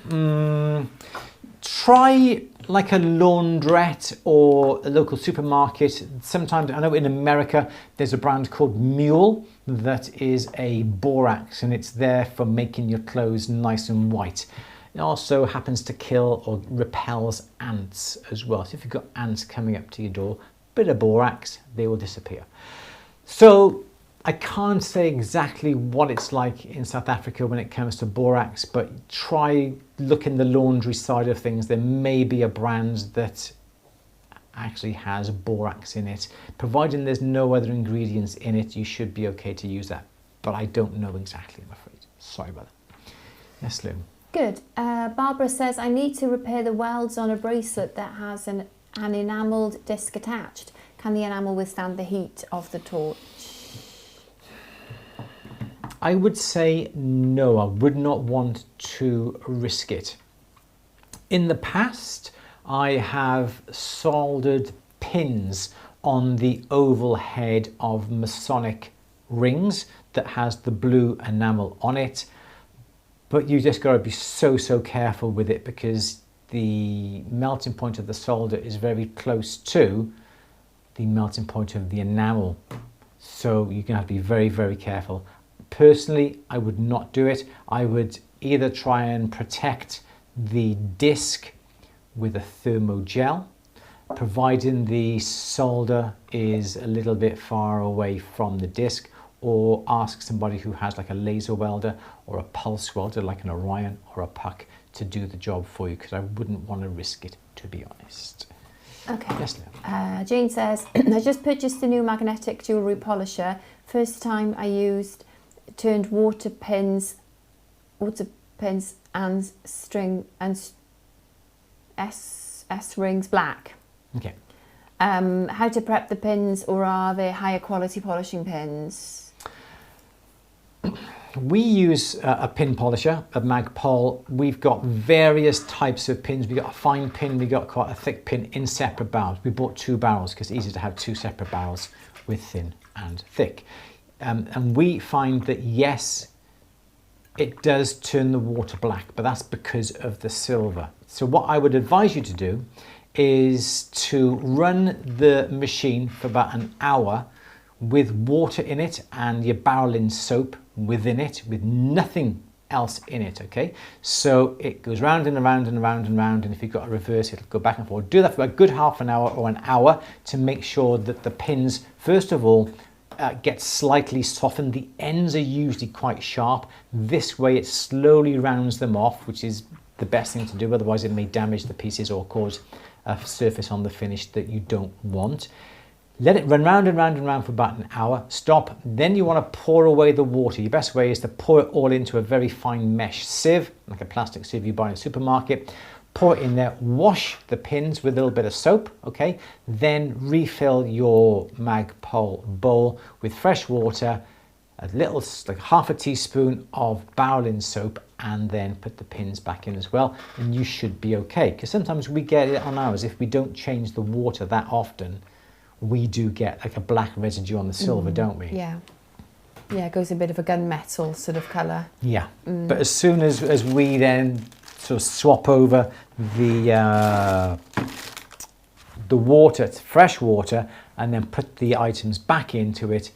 try like a laundrette or a local supermarket. Sometimes, I know in America, there's a brand called Mule that is a borax, and it's there for making your clothes nice and white. It also happens to kill or repels ants as well. So if you've got ants coming up to your door, bit of borax, they will disappear. So I can't say exactly what it's like in South Africa when it comes to borax, but try look in the laundry side of things. There may be a brand that actually has borax in it. Providing there's no other ingredients in it, you should be okay to use that. But I don't know exactly, I'm afraid. Sorry about that. Yes, Lou. Good. Barbara says, I need to repair the welds on a bracelet that has an enamelled disc attached. Can the enamel withstand the heat of the torch? I would say no, I would not want to risk it. In the past, I have soldered pins on the oval head of Masonic rings that has the blue enamel on it, but you just got to be so careful with it, because the melting point of the solder is very close to the melting point of the enamel, so you're going to have to be very careful. Personally, I would not do it. I would either try and protect the disc with a thermogel, providing the solder is a little bit far away from the disc, or ask somebody who has like a laser welder or a pulse welder like an Orion or a Puck to do the job for you, because I wouldn't want to risk it, to be honest. Okay. Yes, Jane says, I just purchased a new magnetic jewellery polisher. First time I used, turned water pins and string and S rings black. Okay. How to prep the pins, or are they higher quality polishing pins? We use a pin polisher, a Magpul. We've got various types of pins. We've got a fine pin, we've got quite a thick pin in separate barrels. We bought 2 barrels because it's easier to have 2 separate barrels with thin and thick. And we find that yes, it does turn the water black, but that's because of the silver. So what I would advise you to do is to run the machine for about an hour with water in it and your barrel in soap within it, with nothing else in it, okay? So it goes round and around and around and around, and if you've got a reverse, it'll go back and forth. Do that for a good half an hour or an hour to make sure that the pins, first of all, get slightly softened. The ends are usually quite sharp. This way it slowly rounds them off, which is the best thing to do, otherwise it may damage the pieces or cause a surface on the finish that you don't want. Let it run round and round and round for about an hour. Stop. Then you want to pour away the water. Your best way is to pour it all into a very fine mesh sieve, like a plastic sieve you buy in a supermarket. Pour it in there, wash the pins with a little bit of soap, okay? Then refill your Magpul bowl with fresh water, a little, like half a teaspoon of barrel in soap, and then put the pins back in as well, and you should be okay. Because sometimes we get it on ours, if we don't change the water that often, we do get like a black residue on the silver, don't we? Yeah. Yeah, it goes a bit of a gunmetal sort of colour. Yeah, but as soon as we then sort of swap over the water to fresh water and then put the items back into it,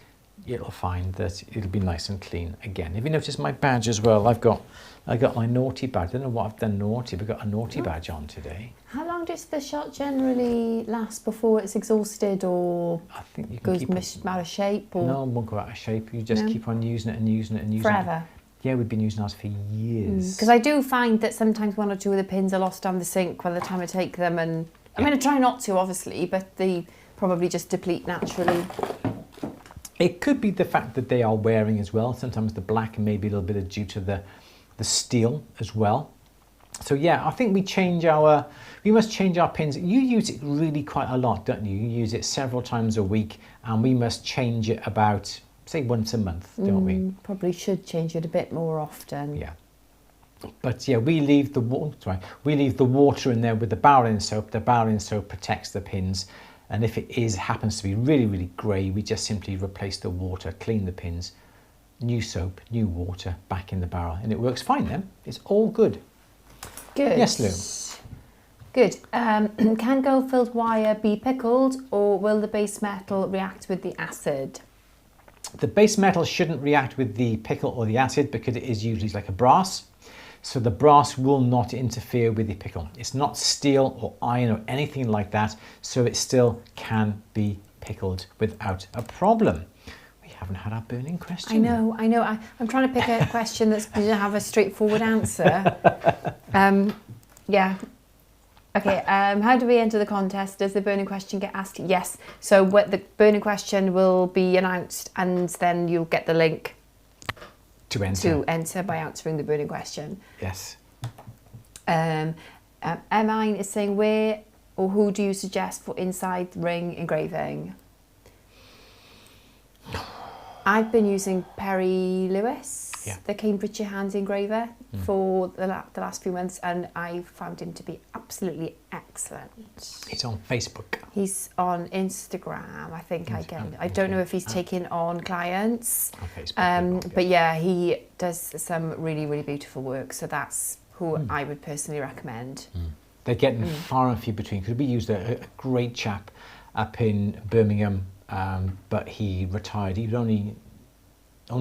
you'll find that it'll be nice and clean again. Have you noticed my badge as well? I got my naughty badge. I don't know what I've done naughty, but I've got a naughty badge on today. How long does the shot generally last before it's exhausted, or I think you can goes out of shape? Or no, it won't go out of shape. You just keep on using it and using it and using forever. it. Yeah, we've been using ours for years. Because I do find that sometimes one or two of the pins are lost down the sink by the time I take them, and I mean I try not to obviously, but they probably just deplete naturally. It could be the fact that they are wearing as well. Sometimes the black and maybe a little bit of due to the steel as well. So yeah, I think we must change our pins. You use it really quite a lot, don't you? You use it several times a week, and we must change it about, say, once a month, don't we? Probably should change it a bit more often. Yeah. But yeah, we leave the water in there with the Bowling soap. The Bowling soap protects the pins. And if it happens to be really, really grey, we just simply replace the water, clean the pins, new soap, new water, back in the barrel. And it works fine then. It's all good. Good. Yes, Lou? Good. Can gold-filled wire be pickled, or will the base metal react with the acid? The base metal shouldn't react with the pickle or the acid because it is usually like a brass. So the brass will not interfere with the pickle. It's not steel or iron or anything like that, so it still can be pickled without a problem. We haven't had our burning question. I know. I'm trying to pick a question that's going to have a straightforward answer. Yeah. Okay, how do we enter the contest? Does the burning question get asked? Yes. So what the burning question will be announced, and then you'll get the link to enter by answering the burning question. Yes. Emine is saying, where or who do you suggest for inside ring engraving? I've been using Perry Lewis, the Cambridgeshire hand engraver, for the last few months, and I found him to be absolutely excellent. He's on Facebook. He's on Instagram, I think. I don't know if he's taking on clients. On Facebook, but yeah, he does some really, really beautiful work, so that's who I would personally recommend. They're getting far and few between, because we used a great chap up in Birmingham, but he retired. He was only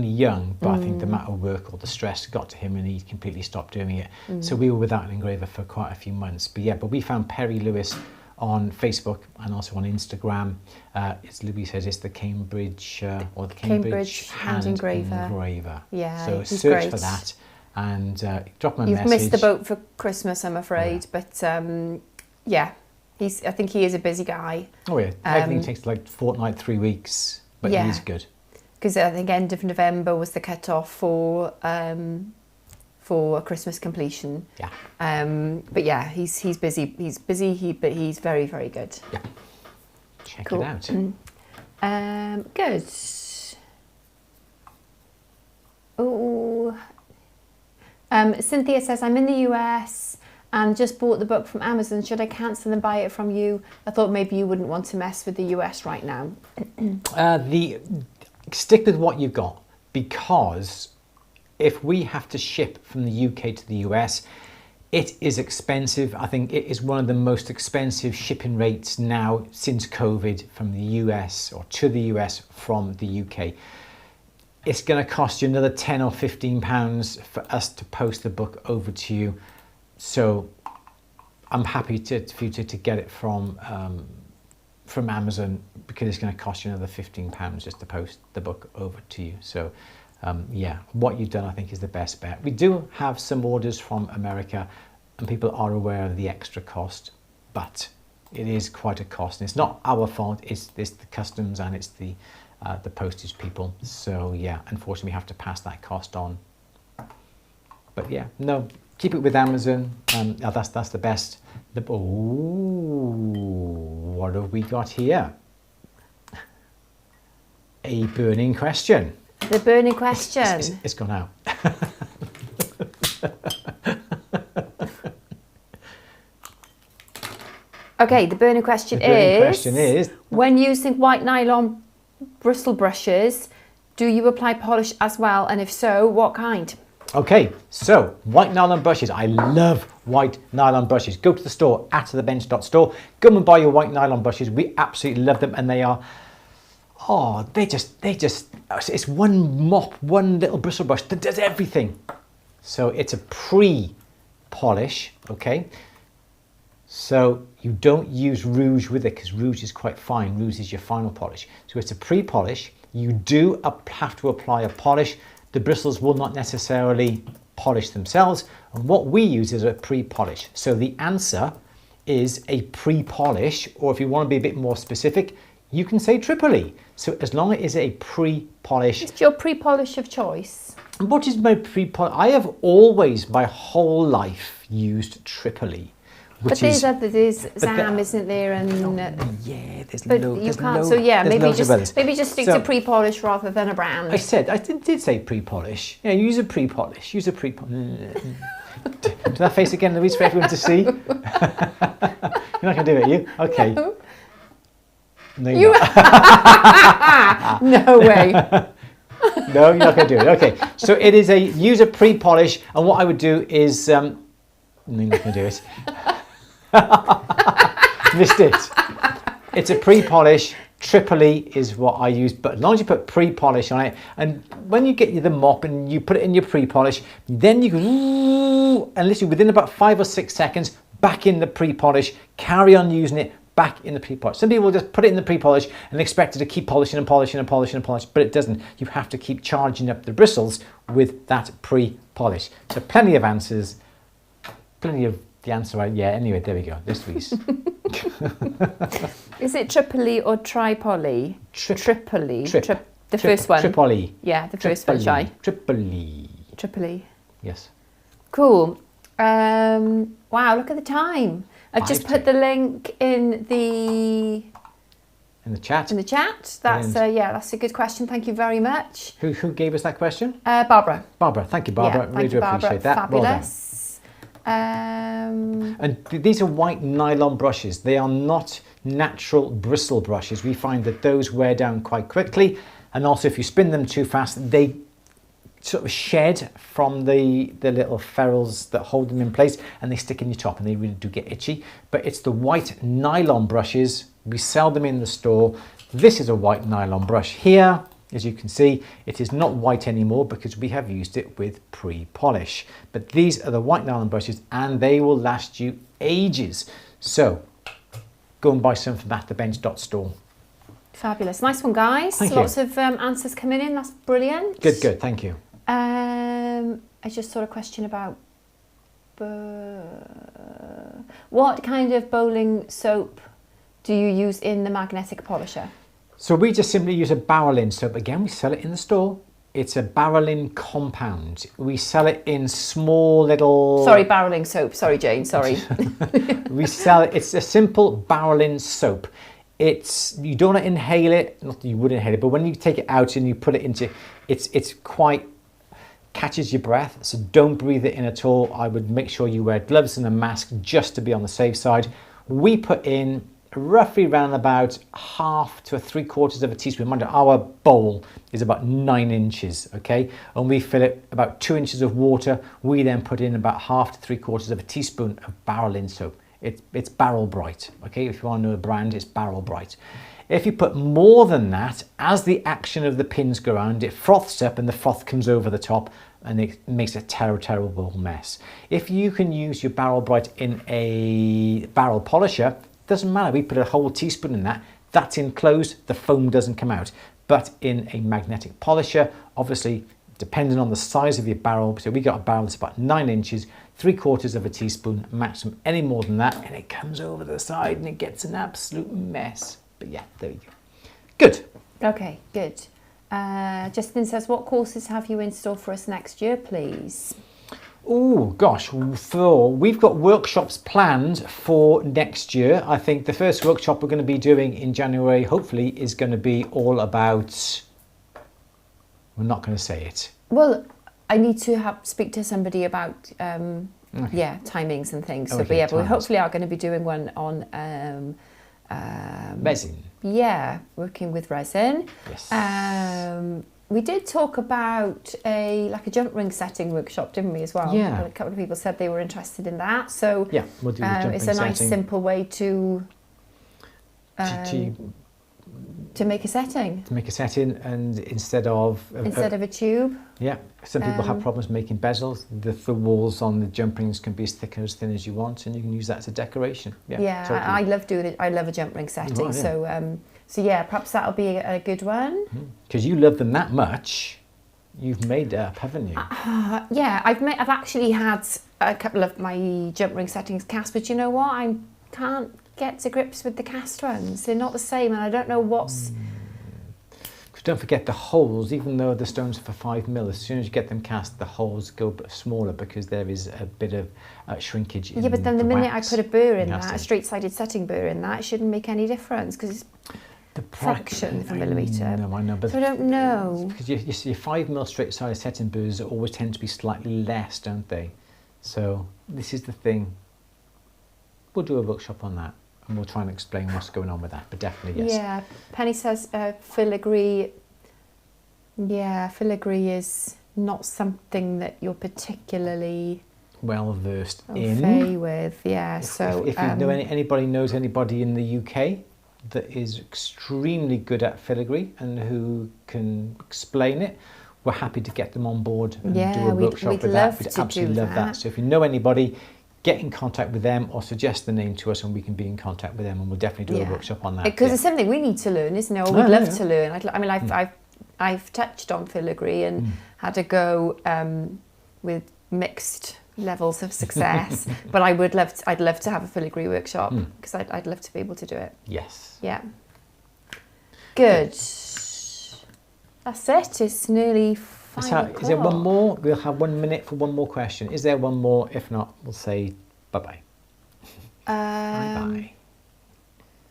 young, but I think the amount of work or the stress got to him and he completely stopped doing it. So we were without an engraver for quite a few months. But we found Perry Lewis on Facebook and also on Instagram. As Louise says, it's the Cambridge hand engraver. Yeah, so he's search great for that and drop him a You've message. missed the boat for Christmas, I'm afraid, but yeah, I think he is a busy guy. Oh yeah, everything takes like fortnight, 3 weeks, but he's good. Because I think end of November was the cut-off for a Christmas completion. Yeah. But yeah, he's busy. But he's very, very good. Yeah. Check Cool. it out. Good. Oh. Cynthia says, I'm in the US and just bought the book from Amazon. Should I cancel and buy it from you? I thought maybe you wouldn't want to mess with the US right now. Stick with what you've got, because if we have to ship from the UK to the US, it is expensive. I think it is one of the most expensive shipping rates now since COVID from the US or to the US from the UK. It's going to cost you another 10 or 15 pounds for us to post the book over to you. So I'm happy for you to get it from Amazon, because it's going to cost you another 15 pounds just to post the book over to you. So yeah, what you've done I think is the best bet. We do have some orders from America and people are aware of the extra cost, but it is quite a cost, and it's not our fault. It's the customs and it's the postage people. So yeah, unfortunately we have to pass that cost on. But yeah, no, keep it with Amazon. That's the best. What have we got here? A burning question. The burning question. It's gone out. Okay, the burning question is, when using white nylon bristle brushes, do you apply polish as well? And if so, what kind? Okay, so white nylon brushes. I love white nylon brushes. Go to the store, atthebench.store. Go and buy your white nylon brushes. We absolutely love them, and they are, it's one mop, one little bristle brush that does everything. So it's a pre-polish, okay? So you don't use rouge with it because rouge is quite fine. Rouge is your final polish. So it's a pre-polish. You do have to apply a polish. The bristles will not necessarily polish themselves. And what we use is a pre-polish. So the answer is a pre-polish, or if you want to be a bit more specific, you can say Tripoli. So as long as it is a pre-polish. It's your pre-polish of choice. What is my pre-polish? I have always, my whole life, used Tripoli. But there's Zam, isn't there? And yeah, there's but no. You can't. So yeah, maybe just stick So- to pre-polish rather than a brand. I did say pre-polish. Yeah, use a pre-polish. Use a pre-polish. Do that face again, Louise, for everyone to see. You're not going to do it, are you? Okay. No, you're not. No way. No, you're not going to do it. Okay, so it is use a pre-polish, and what I would do is, no, you're not going to do it. Missed it. It's a pre-polish. Tripoli is what I use, but as long as you put pre-polish on it, and when you get the mop and you put it in your pre-polish, then you can, and literally within about 5 or 6 seconds, back in the pre-polish, carry on using it, back in the pre-polish. Some people just put it in the pre-polish and expect it to keep polishing and polishing and polishing and polishing, but it doesn't. You have to keep charging up the bristles with that pre-polish. So plenty of answers, plenty of the answer right. Yeah, anyway, there we go. This week's. Is it Tripoli or Tripoli? Tripoli. The first one. Tripoli. Yeah, the first one, Shy. Tripoli. Tripoli. Yes. Cool. Wow, look at the time. I've just put the link in the chat. In the chat. That's that's a good question. Thank you very much. Who gave us that question? Barbara. Barbara, thank you, Barbara. Yeah, really do appreciate that. Fabulous. And these are white nylon brushes. They are not natural bristle brushes. We find that those wear down quite quickly, and also if you spin them too fast, they sort of shed from the little ferrules that hold them in place, and they stick in your top, and they really do get itchy. But it's the white nylon brushes. We sell them in the store. This is a white nylon brush here. As you can see, it is not white anymore because we have used it with pre-polish. But these are the white nylon brushes, and they will last you ages. So go and buy some from atthebench.store. Fabulous. Nice one, guys. Thank you. Lots of answers coming in. That's brilliant. Good. Thank you. I just saw a question about what kind of bowling soap do you use in the magnetic polisher? So we just simply use a barrelin soap. Again, we sell it in the store. It's a barrelin compound. We sell it in small little... Sorry, barreling soap. Sorry, Jane. Sorry. We sell it. It's a simple barrelin soap. You don't want to inhale it. Not that you would inhale it, but when you take it out and you put it into... It's quite... catches your breath, so don't breathe it in at all. I would make sure you wear gloves and a mask just to be on the safe side. We put in roughly around about 1/2 to 3/4 of a teaspoon. Mind you, our bowl is about 9 inches, okay? And we fill it about 2 inches of water. We then put in about 1/2 to 3/4 of a teaspoon of barrelin soap. It's Barrel Bright, okay? If you want to know the brand, it's Barrel Bright. If you put more than that, as the action of the pins go around, it froths up and the froth comes over the top and it makes a terrible mess. If you can use your Barrel Bright in a barrel polisher, doesn't matter. We put a whole teaspoon in that. That's enclosed. The foam doesn't come out. But in a magnetic polisher, obviously, depending on the size of your barrel, so we got a barrel that's about 9 inches, 3/4 of a teaspoon, maximum. Any more than that, and it comes over the side and it gets an absolute mess. But yeah, there you go. Good. Okay, good. Justin says, what courses have you in store for us next year, please? Oh gosh, we've got workshops planned for next year. I think the first workshop we're going to be doing in January, hopefully, is going to be all about... We're not going to say it. Well, I need to speak to somebody about timings and things. So, Okay, but we timings. hopefully are going to be doing one on Resin. Yeah, working with resin. Yes. We did talk about a jump ring setting workshop, didn't we, as well? Yeah. A couple of people said they were interested in that. So Yeah, we'll do the jump it's ring a nice, setting. simple way to make a setting to make a setting, and instead of a tube. yeah, some people have problems making bezels. The walls on the jump rings can be as thick or as thin as you want, and you can use that as a decoration. Yeah, totally. I love doing it. I love a jump ring setting. Right, yeah. So yeah, perhaps that'll be a good one. Because you love them that much, you've made it up, haven't you? Yeah, I've actually had a couple of my jump ring settings cast, but you know what? I can't get to grips with the cast ones. They're not the same, and I don't know what's. Because don't forget the holes, even though the stones are for 5mm, as soon as you get them cast, the holes go a bit smaller because there is a bit of shrinkage in Yeah, but then the minute wax. I put a burr in Nasty. that, a straight-sided setting burr in that, it shouldn't make any difference because it's fraction of a millimetre. No, I know, but So I don't know. because you see, 5mm straight-sided setting burrs always tend to be slightly less, don't they? So this is the thing. We'll do a workshop on that, and we'll try and explain what's going on with that. But definitely, yes. Yeah, Penny says filigree. Yeah, filigree is not something that you're particularly Well versed au in. fait with. Yeah, so If you know anybody knows anybody in the UK that is extremely good at filigree and who can explain it, we're happy to get them on board and do a workshop we'd with love that. We'd to absolutely do love that. that. So if you know anybody, get in contact with them or suggest the name to us, and we can be in contact with them, and we'll definitely do a workshop on that. Because it's something we need to learn, isn't it? Or we'd love to learn. I've touched on filigree and had a go with mixed levels of success, but I'd love to have a filigree workshop because I'd love to be able to do it. Yes. Yeah. Good. That's it. It's nearly 5 o'clock. Is there one more? We'll have 1 minute for one more question. Is there one more? If not, we'll say bye-bye. Bye-bye.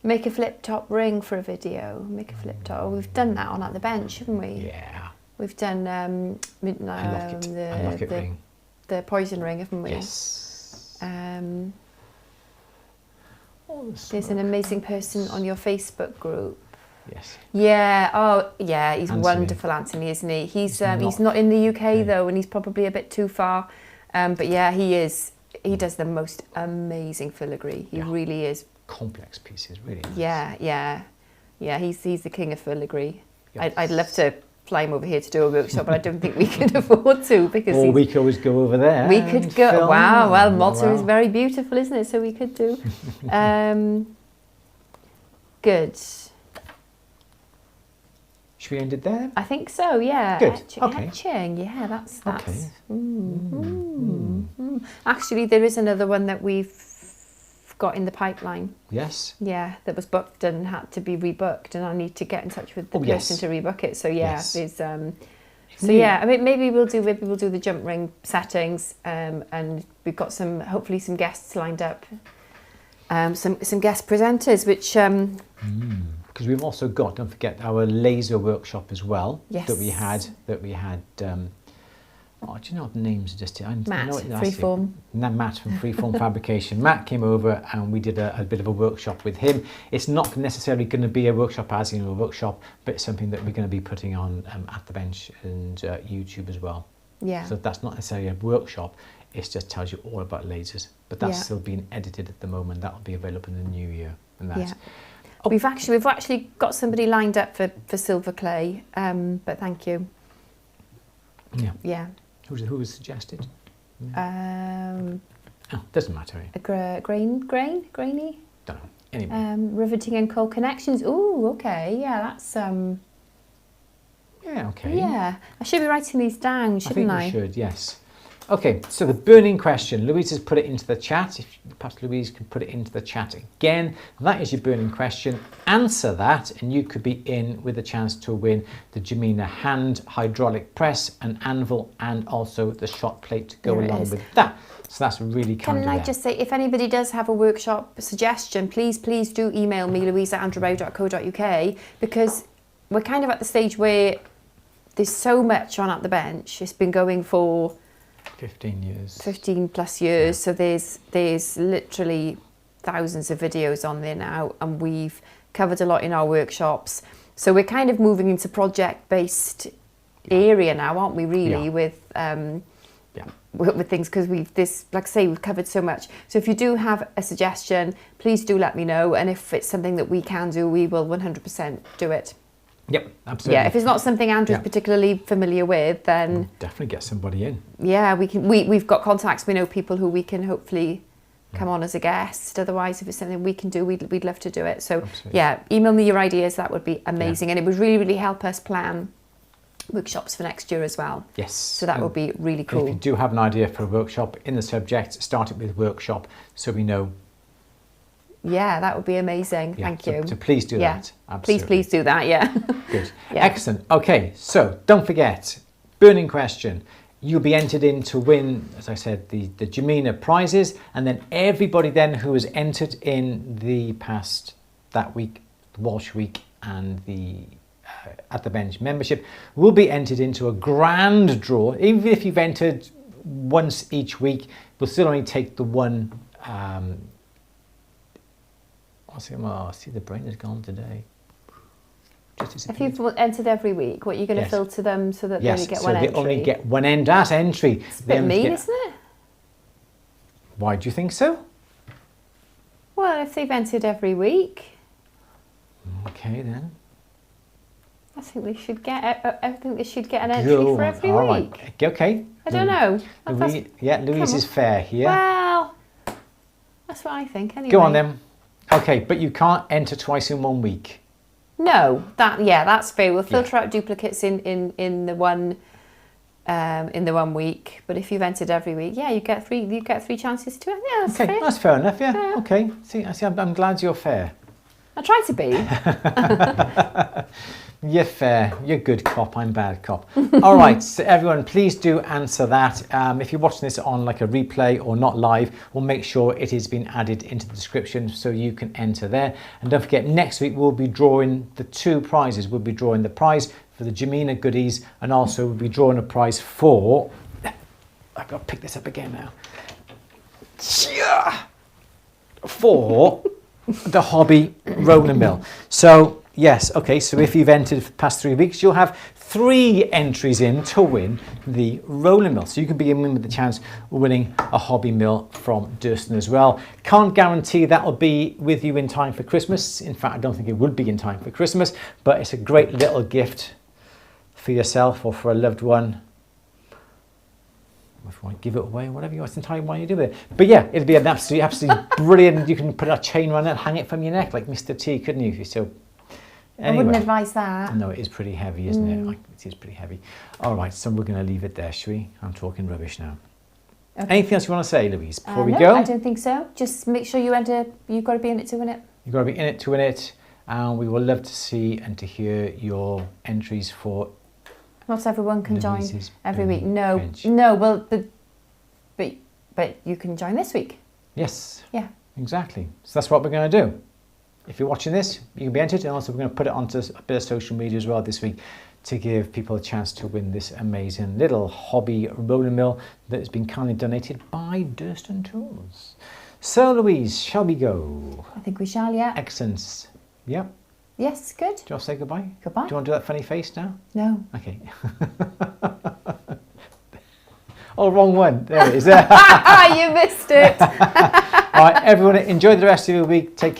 Make a flip top ring for a video. Make a flip top. Oh, we've done that on At the Bench, haven't we? Yeah. We've done A locket ring. the poison ring, haven't we? Yes. There's an amazing person on your Facebook group. Yes. Yeah. Oh, yeah. He's Anthony. wonderful, Anthony, isn't he? He's not in the UK though, and he's probably a bit too far. But yeah, he is. He does the most amazing filigree. He really is. Complex pieces, really. Nice. Yeah. He's the king of filigree. Yes. I'd love to fly him over here to do a workshop, but I don't think we can afford to because Or we could always go over there. we could and go. film. Wow. Well, Malta is Wow. very beautiful, isn't it? So we could do. Good. Should we end it there? I think so. Yeah. Good, okay. Etching. Yeah, that's. Okay. Actually, there is another one that we've got in the pipeline. Yes. Yeah, that was booked and had to be rebooked, and I need to get in touch with the Oh, person yes. to rebook it. So yeah, Yes. there's. So yeah, I mean, maybe we'll do the jump ring settings, and we've got hopefully some guests lined up, some guest presenters, which. Because we've also got, don't forget, our laser workshop as well. Yes. That we had. Oh, do you know what the names are just here? Matt, I know it, Freeform. Matt from Freeform Fabrication. Matt came over and we did a bit of a workshop with him. It's not necessarily going to be a workshop as in a workshop, but it's something that we're going to be putting on At the Bench and YouTube as well. Yeah. So that's not necessarily a workshop. It just tells you all about lasers. But that's still being edited at the moment. That will be available in the new year. And that's. Yeah. We've actually got somebody lined up for silver clay, but thank you. Yeah. Yeah. Who was suggested? Oh, Doesn't matter. grainy. Don't know. Anyway. Riveting and cold connections. Ooh, okay. Yeah, that's Yeah, okay. Yeah, I should be writing these down, shouldn't I? I think you should, yes. Okay, so the burning question. Louise has put it into the chat. If perhaps Louise can put it into the chat again. That is your burning question. Answer that and you could be in with a chance to win the Jemina hand hydraulic press, an anvil, and also the shot plate to go There it along is. with that. So that's really kind of Can I just say, if anybody does have a workshop suggestion, please do email me, louise@andrewandlouise.co.uk, because we're kind of at the stage where there's so much on At the Bench. It's been going for 15 years. 15 plus years. So there's literally thousands of videos on there now, and we've covered a lot in our workshops. So we're kind of moving into project-based area now, aren't we? Really, with things, because like I say, we've covered so much. So if you do have a suggestion, please do let me know, and if it's something that we can do, we will 100% do it. Yep, absolutely. Yeah, if it's not something Andrew's particularly familiar with, then we'll definitely get somebody in. Yeah, we've got contacts. We know people who we can hopefully come on as a guest. Otherwise, if it's something we can do, we'd love to do it. So yeah, email me your ideas. That would be amazing, and it would really help us plan workshops for next year as well. Yes. So that would be really cool. If you do have an idea for a workshop in the subject, start it with workshop so we know. Yeah, that would be amazing. Yeah, Thank you. So please do that. Absolutely. Please do that. Yeah. Good. Excellent. Okay, so don't forget, burning question. You'll be entered in to win, as I said, the Jemina prizes, and then everybody then who has entered in that week, the Walsh Week and the At the Bench membership, will be entered into a grand draw. Even if you've entered once each week, we'll still only take the one. See, the brain has gone today. If you've entered every week, what, you're going to filter them so that they only get one entry? Yes, so they only get one entry. It's a bit mean, isn't it? Why do you think so? Well, if they've entered every week. Okay, then. I think they should get an entry for every week. Right. Okay. I don't know. Louise is fair here. Well, that's what I think anyway. Go on then. Okay, but you can't enter twice in 1 week. No, that's fair. We'll filter out duplicates in the one week. But if you've entered every week, you get three chances to it. Yeah, that's fair. That's fair enough. Yeah. Okay. See, I'm glad you're fair. I try to be. You're fair. You're good cop. I'm bad cop. All right. So everyone, please do answer that. If you're watching this on like a replay or not live, we'll make sure it has been added into the description so you can enter there. And don't forget, next week we'll be drawing the 2 prizes. We'll be drawing the prize for the Jemina goodies, and also we'll be drawing a prize for. I've got to pick this up again now. For the hobby roller mill. So yes, okay, so if you've entered for the past 3 weeks, you'll have 3 entries in to win the roller mill. So you could be in with the chance of winning a hobby mill from Durston as well. Can't guarantee that'll be with you in time for Christmas. In fact, I don't think it would be in time for Christmas, but it's a great little gift for yourself or for a loved one. If you want to give it away, whatever you want, it's entirely why you do it. But yeah, it'll be an absolutely brilliant. You can put a chain around it and hang it from your neck like Mr. T, couldn't you? So anyway, I wouldn't advise that. No, it is pretty heavy, isn't it? It is pretty heavy. All right, so we're going to leave it there, shall we? I'm talking rubbish now. Okay. Anything else you want to say, Louise, before we go? I don't think so. Just make sure you enter. You've got to be in it to win it. You've got to be in it to win it. And we will love to see and to hear your entries for. Not everyone can Louise's join every week. No, bench. no. Well, but you can join this week. Yes. Yeah. Exactly. So that's what we're going to do. If you're watching this, you can be entered, and also we're going to put it onto a bit of social media as well this week to give people a chance to win this amazing little hobby roller mill that has been kindly donated by Durston Tools. So, Louise, shall we go? I think we shall, yeah. Excellent. Yep. Yes, good. Do you want to say goodbye? Goodbye. Do you want to do that funny face now? No. Okay. Oh, wrong one. There it is. You missed it. All right, everyone, enjoy the rest of your week. Take care.